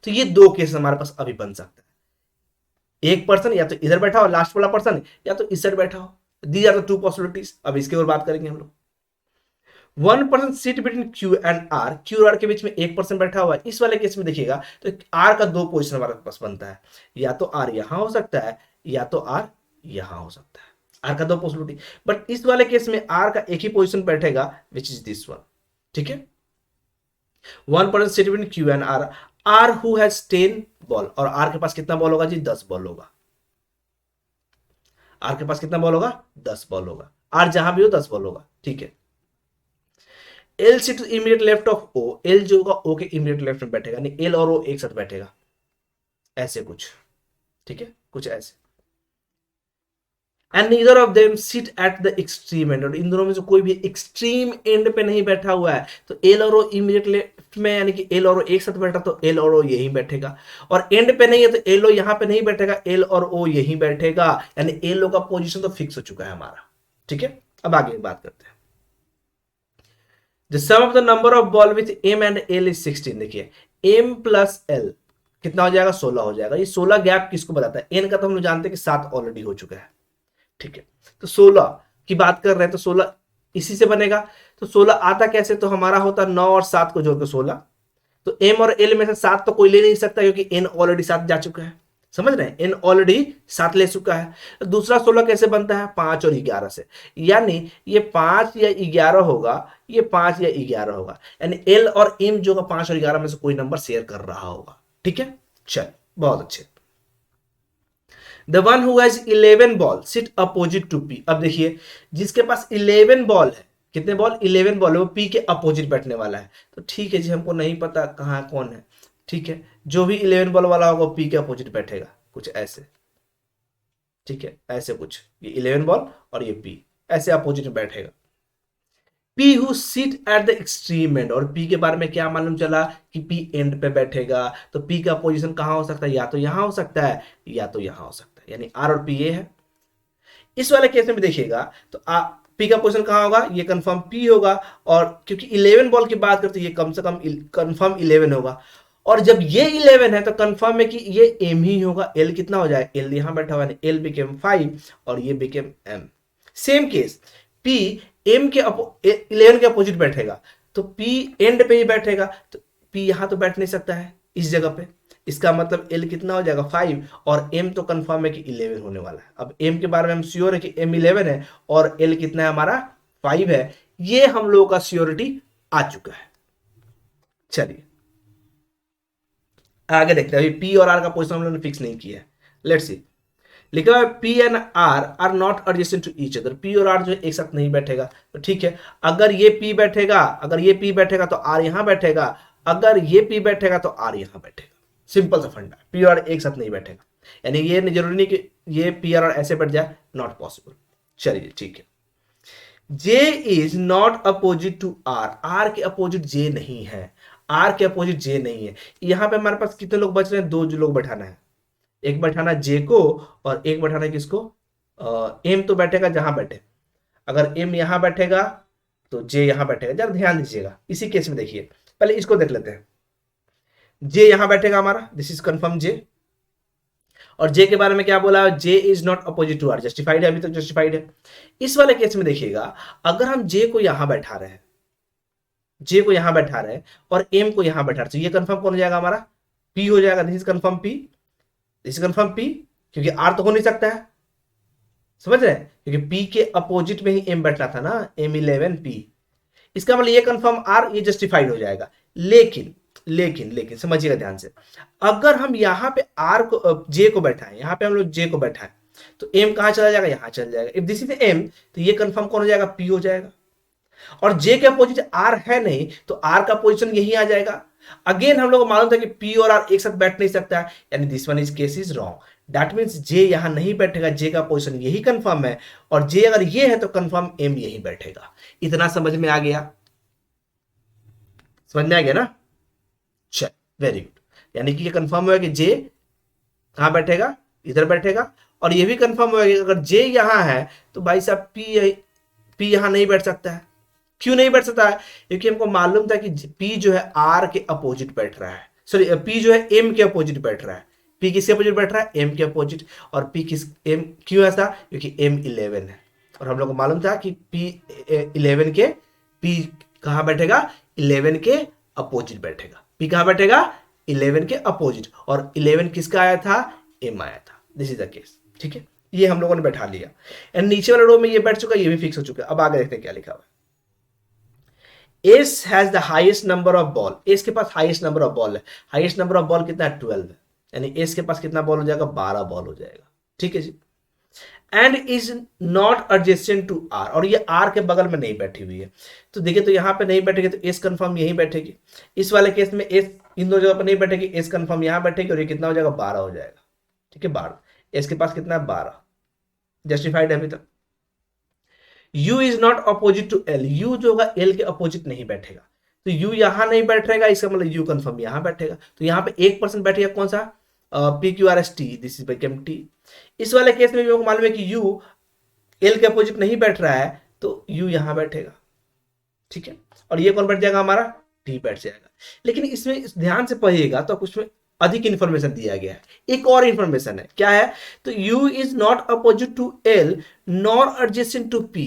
तो ये 2 केस हमारे पास अभी बन सकता है, एक पर्सन या तो इधर बैठा हो लास्ट वाला पर्सन, या तो इस साइड बैठा हो। These are the 2 possibilities. अब इसके और बात करेंगे हम लोग। 1 person sit between Q and R, Q और आर के बीच में 1 पर्सन बैठा हुआ है। इस वाले केस में देखिएगा तो आर का 2 पोजिशन हमारे पास बनता है, या तो आर यहां हो सकता है या तो आर यहां हो सकता है, आर का 2 पॉसिबिलिटी। बट इस वाले केस में आर का एक ही पोजिशन बैठेगा, विच इज दिस वन। ठीक है, 1 person sit between Q and R, R who has 10 ball, और आर के पास कितना बॉल होगा जी, 10 बॉल होगा। आर के पास कितना बॉल होगा, 10 बॉल होगा, आर जहां भी हो 10 बॉल होगा। ठीक है, L sit immediate left of O, L जो होगा ओ के इमीडिएट लेफ्ट में बैठेगा, नहीं एल और ओ एक साथ बैठेगा, ऐसे कुछ। ठीक है, कुछ ऐसे। And neither of them sit at the extreme and, और इन दोनों में से कोई भी एक्सट्रीम एंड पे नहीं बैठा हुआ है, तो एल और ओ इमीडिएट लेफ्ट में, यानी कि एल और ओ एक साथ बैठा तो एल और ओ यहीं बैठेगा। और एंड पे नहीं है तो एल ओ यहां पे नहीं बैठेगा, एल और ओ यहीं बैठेगा, यानी एल ओ का पोजीशन तो फिक्स हो चुका है हमारा। ठीक है, अब आगे बात करते हैं। The sum of the number of ball with M and L is 16। देखिए M प्लस L कितना हो जाएगा, 16 हो जाएगा। ये 16 गैप किसको बताता है, N का तो हम लोग जानते हैं कि 7 ऑलरेडी हो चुका है। ठीक है, तो 16 की बात कर रहे हैं तो 16 इसी से बनेगा। तो 16 आता कैसे, तो हमारा होता 9 और 7 को जोड़ के 16, तो M और L में से 7 तो कोई ले नहीं सकता क्योंकि N ऑलरेडी 7 जा चुका है, समझ रहे हैं, N ऑलरेडी 7 ले चुका है। दूसरा 16 कैसे बनता है, 5 और 11 से, यानी ये 5 या 11 होगा, ये 5 या 11 होगा, यानी L और M जो का 5 और 11 में से कोई नंबर शेयर कर रहा होगा। ठीक है, चल बहुत अच्छे। The one who has 11 ball sit opposite to P, अब देखिए जिसके पास 11 बॉल है कितने बॉल, 11 बॉल है, वो पी के अपोजिट बैठने वाला है। तो ठीक है जी, हमको नहीं पता कहाँ कौन है, ठीक है, जो भी 11 बॉल वाला होगा पी के अपोजिट बैठेगा, कुछ ऐसे, ठीक है, ऐसे कुछ, ये 11 बॉल और ये पी ऐसे अपोजिट में बैठेगा। P who sit at the extreme and, और पी के बारे में क्या मालूम चला कि पी एंड पे बैठेगा, तो पी का पोजीशन कहां हो सकता है, या तो यहां हो सकता है या तो यहां हो सकता है, यानी आर और पी ये है। इस वाले केस में भी देखिएगा तो पी का पोजीशन कहां होगा, ये कंफर्म पी होगा, और क्योंकि 11 बॉल की बात करते हैं ये कम से कम कंफर्म 11 होगा, और जब ये 11 है तो कंफर्म है कि ये एम ही होगा। एल कितना हो जाए, एल यहां बैठा हुआ है, एल बिकेम 5 और ये became M. Same case, P M के 11 के अपोजिट बैठेगा, तो पी एंड पे ही बैठेगा, तो पी यहां तो बैठ नहीं सकता है इस जगह पे, इसका मतलब एल कितना हो जाएगा 5, और एम तो कंफर्म है कि 11 होने वाला है। अब एम के बारे में हम श्योर है कि एम 11 है और एल कितना है हमारा 5 है, ये हम लोगों का श्योरिटी आ चुका है। चलिए आगे देखते हैं, अभी पी और आर का पोजिशन हम लोगों ने फिक्स नहीं किया है। लेट्स सी, लिखा हुआ है P and R are not adjacent to each other, P और आर जो एक साथ नहीं बैठेगा, तो ठीक है, अगर ये पी बैठेगा, अगर ये पी बैठेगा तो आर यहां बैठेगा, अगर ये पी बैठेगा तो आर यहां बैठेगा। सिंपल सा फंडा, पी और आर एक साथ नहीं बैठेगा, यानी ये जरूरी नहीं कि ये पी और आर ऐसे बैठ जाए, नॉट पॉसिबल। चलिए ठीक है, J is not opposite to R, R के अपोजिट जे नहीं है, आर के अपोजिट जे नहीं है। यहां पे हमारे पास कितने लोग बच रहे हैं, दो जो लोग बैठाना है, एक बैठाना जे को और एक बैठाना किसको, एम तो बैठेगा जहां बैठे, अगर एम यहां बैठेगा तो जे यहां बैठेगा। जरा ध्यान दीजिएगा इसी केस में, देखिए पहले इसको देख लेते हैं, जे यहां बैठेगा हमारा, दिस इज कंफर्म जे, और जे के बारे में क्या बोला, J is not opposite to R, justified है, अभी तक जस्टिफाइड है। इस वाले केस में देखिएगा, अगर हम जे को यहां बैठा रहे हैं, जे को यहां बैठा रहे हैं और एम को यहां बैठा रहे, तो ये कंफर्म कौन हो जाएगा हमारा, पी हो जाएगा, this is confirm P, this is confirm P, क्योंकि आर तो हो नहीं सकता है, समझ रहे हैं, क्योंकि पी के अपोजिट में ही एम बैठना था ना, एम 11 पी, इसका मतलब ये कंफर्म आर, ये जस्टिफाइड हो जाएगा। लेकिन लेकिन लेकिन समझिएगा ध्यान से, अगर हम यहां पे आर को जे को बैठाएं, यहां पे हम लोग जे को बैठाएं, तो एम कहां चला जाएगा, यहां चल जाएगा। इफ दिस इज एम, तो ये कंफर्म कौन हो जाएगा, पी हो जाएगा, और जे के अपोजिट आर है नहीं, तो आर का पोजीशन यही आ जाएगा। अगेन हम लोग को मालूम था कि पी और आर एक साथ बैठ नहीं सकता है, यानी this one is case is wrong, that means J यहां नहीं बैठेगा, जे का पोजीशन यही कंफर्म है, और जे अगर ये है तो कंफर्म एम यही बैठेगा। इतना समझ में आ गया, समझ में आ गया ना, चल वेरी गुड, यानी कि ये कंफर्म हुआ कि जे कहां बैठेगा, इधर बैठेगा, और ये भी कंफर्म हुआ कि अगर जे यहां है तो भाई साहब पी यहां नहीं बैठ सकता है। क्यों नहीं बैठ सकता है, क्योंकि हमको मालूम था कि पी जो है आर के अपोजिट बैठ रहा है, सॉरी पी जो है एम के अपोजिट बैठ रहा है, पी किसके अपोजिट बैठ रहा है, एम के अपोजिट, और पी किस एम क्यों ऐसा, क्योंकि एम 11 है, और हम लोग को मालूम था कि पी 11 के पी कहां बैठेगा, 11 के अपोजिट बैठेगा, पी कहां बैठेगा 11 के अपोजिट, और 11 किसका आया था, एम आया था, दिस इज द केस, ठीक है, ये हम लोगों ने बैठा लिया, एंड नीचे वाले रो में ये बैठ चुका, ये भी फिक्स हो चुका है। अब आगे देखते हैं क्या लिखा हुआ है, S has the highest number of ball, S के पास हाईएस्ट नंबर ऑफ बॉल है, हाईएस्ट नंबर ऑफ बॉल कितना है 12 है, यानी एस के पास कितना बॉल हो जाएगा, 12 बॉल हो जाएगा, ठीक है जी, and is not adjacent to R, और ये आर के बगल में नहीं बैठी हुई है, तो देखिए तो यहां पे नहीं बैठेगी तो एस कंफर्म यहीं बैठेगी, इस वाले केस में एस इन दो जगह पर नहीं बैठेगी, एस कंफर्म यहां बैठेगी, और ये कितना हो जाएगा 12 हो जाएगा, ठीक है 12, एस के पास कितना है 12, जस्टिफाइड है अभी तक। U is not opposite to L, U जो होगा L के अपोजिट नहीं बैठेगा, तो U यहां नहीं बैठेगा, इसका मतलब U कंफर्म यहां बैठेगा, तो यहां पे 1% बैठेगा कौन सा, PQRST, this is become T। इस वाले केस में भी हमको मालूम है कि U L के अपोजिट नहीं बैठ रहा है, तो U यहां बैठेगा, ठीक है, और ये कौन बैठ जाएगा हमारा, T बैठ जाएगा। लेकिन इसमें ध्यान से पढ़िएगा तो कुछ में अधिक इंफॉर्मेशन दिया गया है, एक और इंफॉर्मेशन है, क्या है, तो U is not opposite to L nor adjacent to P,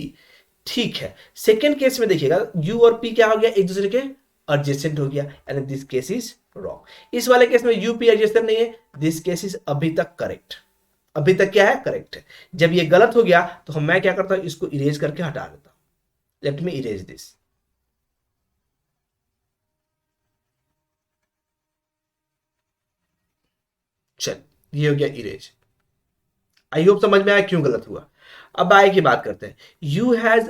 ठीक है। सेकेंड केस में देखिएगा U और P क्या हो गया, एक दूसरे के एडजेसेंट हो गया, and this case is wrong. इस वाले केस में U P एडजेसेंट नहीं है, दिस केस इज अभी तक करेक्ट, अभी तक क्या है, करेक्ट है। जब ये गलत हो गया तो मैं क्या करता हूं, इसको इरेज करके हटा देता हूं, लेट मी इरेज दिस, चल ये हो गया इरेज। आई होप समझ में आया क्यों गलत हुआ। अब आए की बात करते हैं, you has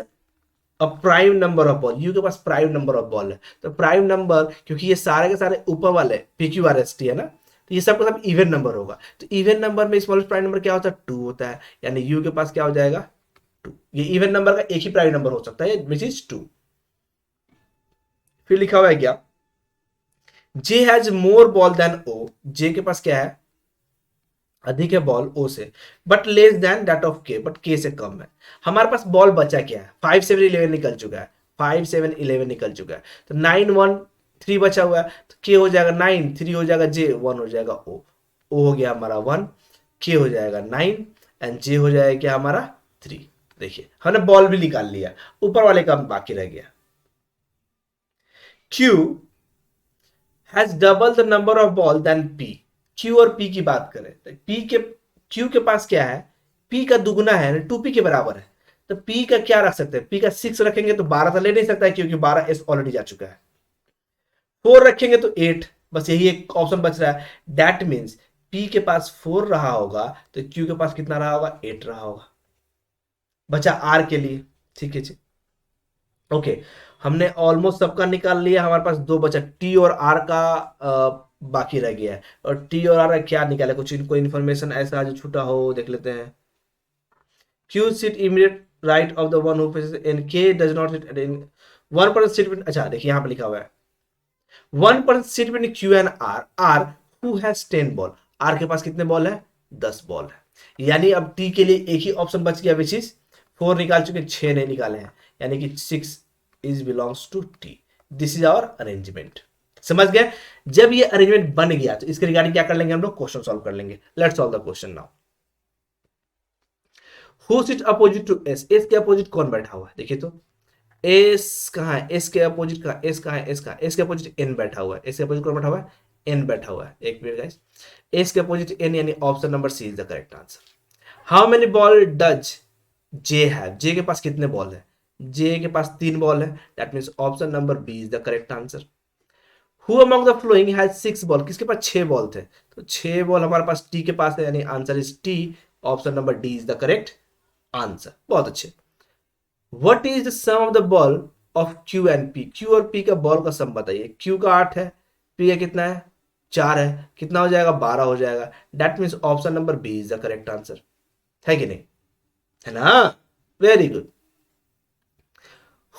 prime number of ball, you के पास प्राइम नंबर ऑफ बॉल है, तो प्राइम नंबर, क्योंकि ये सारे के सारे ऊपर वाले P Q R S T है ना, तो ये सब का सब इवन नंबर होगा, तो इवन नंबर में स्मॉलेस्ट प्राइम नंबर क्या होता है, 2 होता है, यानी यू के पास क्या हो जाएगा, 2। ये इवन नंबर का एक ही प्राइम नंबर हो सकता है विच इज 2। फिर लिखा हुआ है क्या, जे हैज मोर बॉल देन ओ, जे के पास क्या है, अधिक है बॉल ओ से, but less than that of के, बट के से कम है। हमारे पास बॉल बचा क्या है, 5 7 11 निकल चुका है, 5 7 11 निकल चुका है, तो 9 1 3 बचा हुआ है, तो के हो जाएगा 9, 3 हो जाएगा जे, 1 हो जाएगा ओ हो गया हमारा 1, के हो जाएगा 9 एंड जे हो जाएगा क्या हमारा 3। देखिए हमने बॉल भी निकाल लिया, ऊपर वाले का बाकी रह गया। Q has double the number of ball then P, Q और पी की बात करें तो पी के, क्यू के पास क्या है, पी का दुगुना है, 2p के बराबर है, तो पी का क्या रख सकते हैं, पी का 6 रखेंगे तो 12 तो ले नहीं सकता है क्योंकि 12 एस ऑलरेडी जा चुका है, 4 रखेंगे तो 8, बस यही एक ऑप्शन बच रहा है, दैट मीन्स पी के पास 4 रहा होगा तो क्यू के पास कितना रहा होगा, 8 रहा होगा, बचा आर के लिए। ठीक है जी, ओके, हमने ऑलमोस्ट सबका निकाल लिया, हमारे पास 2 बचा, टी और आर का बाकी रह गया है, और टी और आर का क्या निकाले, कुछ इनको इन्फॉर्मेशन ऐसा जो छूटा हो देख लेते हैं। Q sit immediate right of the one who faces N, K does not sit in, one person sit between, अच्छा देखिए यहाँ पे लिखा हुआ है one person sit between Q and R, R who has 10 ball, R के पास कितने बॉल है, 10 बॉल है, यानी अब टी के लिए एक ही ऑप्शन बच गया विच इज 4 निकाल चुके, 6 नहीं निकाले हैं, यानी कि 6 is belongs to T. This is our arrangement, समझ गए। जब ये अरेंजमेंट बन गया तो इसके रिगार्डिंग क्या कर लेंगे हम लोग, क्वेश्चन सॉल्व कर लेंगे। Let's solve the question now. Who sit opposite to S, S के अपोजिट कौन बैठा हुआ है, देखिए तो एस कहाँ है, एस के अपोजिट कहाँ, एस कहाँ है, एस कहाँ, एस के अपोजिट एन बैठा हुआ है, एस के अपोजिट कौन बैठा हुआ है, एन बैठा हुआ है। एक मिनट गाइस, एस के अपोजिट एन यानी option number C is the correct answer. How many ball does J है, जे के पास कितने बॉल है, जे के पास 3 बॉल है, that means option number B is the correct answer. Who among the following has 6 ball, किसके पास 6 बॉल थे, तो 6 बॉल हमारे पास टी के पास है, यानी answer is T, option number D is the correct answer. बहुत अच्छे। What is the sum of the ball of Q and P, Q और पी का बॉल का सम बताइए, क्यू का 8 है, पी का कितना है 4 है, कितना हो जाएगा 12 हो जाएगा, that means option number B is the correct answer, है कि नहीं, है ना, very good.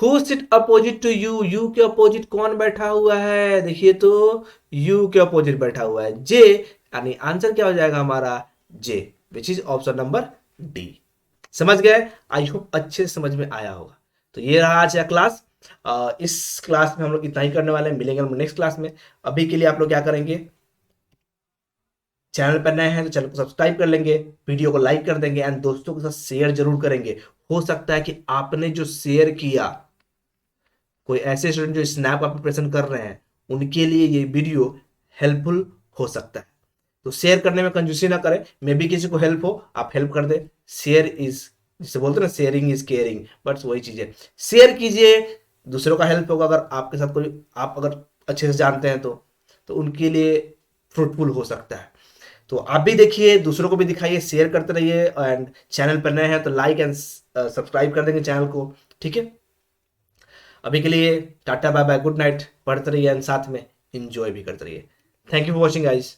Who sit opposite to U, U के अपोजिट कौन बैठा हुआ है, देखिए तो यू के अपोजिट बैठा हुआ है जे, यानी आंसर क्या हो जाएगा हमारा J, which is option number D. समझ गए, आई होप अच्छे से समझ में आया होगा। तो ये रहा आज का क्लास। इस क्लास में हम लोग इतना ही करने वाले हैं, मिलेंगे हम नेक्स्ट क्लास में। अभी के लिए आप लोग क्या करेंगे, चैनल पर नए हैं तो चैनल को सब्सक्राइब कर लेंगे, वीडियो को लाइक कर देंगे एंड दोस्तों के साथ शेयर जरूर करेंगे। हो सकता है कि आपने जो शेयर किया, कोई ऐसे स्टूडेंट जो स्नैप का प्रिपरेशन कर रहे हैं, उनके लिए ये वीडियो हेल्पफुल हो सकता है। तो शेयर करने में कंजूसी ना करें, मे भी किसी को हेल्प हो, आप हेल्प कर दें। शेयर इज, जिसे बोलते हैं ना, शेयरिंग इज केयरिंग, बट वही चीज है, शेयर कीजिए, दूसरों का हेल्प होगा। अगर आपके साथ कोई, आप अगर अच्छे से जानते हैं तो उनके लिए फ्रूटफुल हो सकता है। तो आप भी देखिए, दूसरों को भी दिखाइए, शेयर करते रहिए एंड चैनल पर नए हैं तो लाइक एंड सब्सक्राइब कर देंगे चैनल को, ठीक है। अभी के लिए टाटा बाय बाय, गुड नाइट, पढ़ते रहिए एंड साथ में इंजॉय भी करते रहिए। Thank you for watching guys.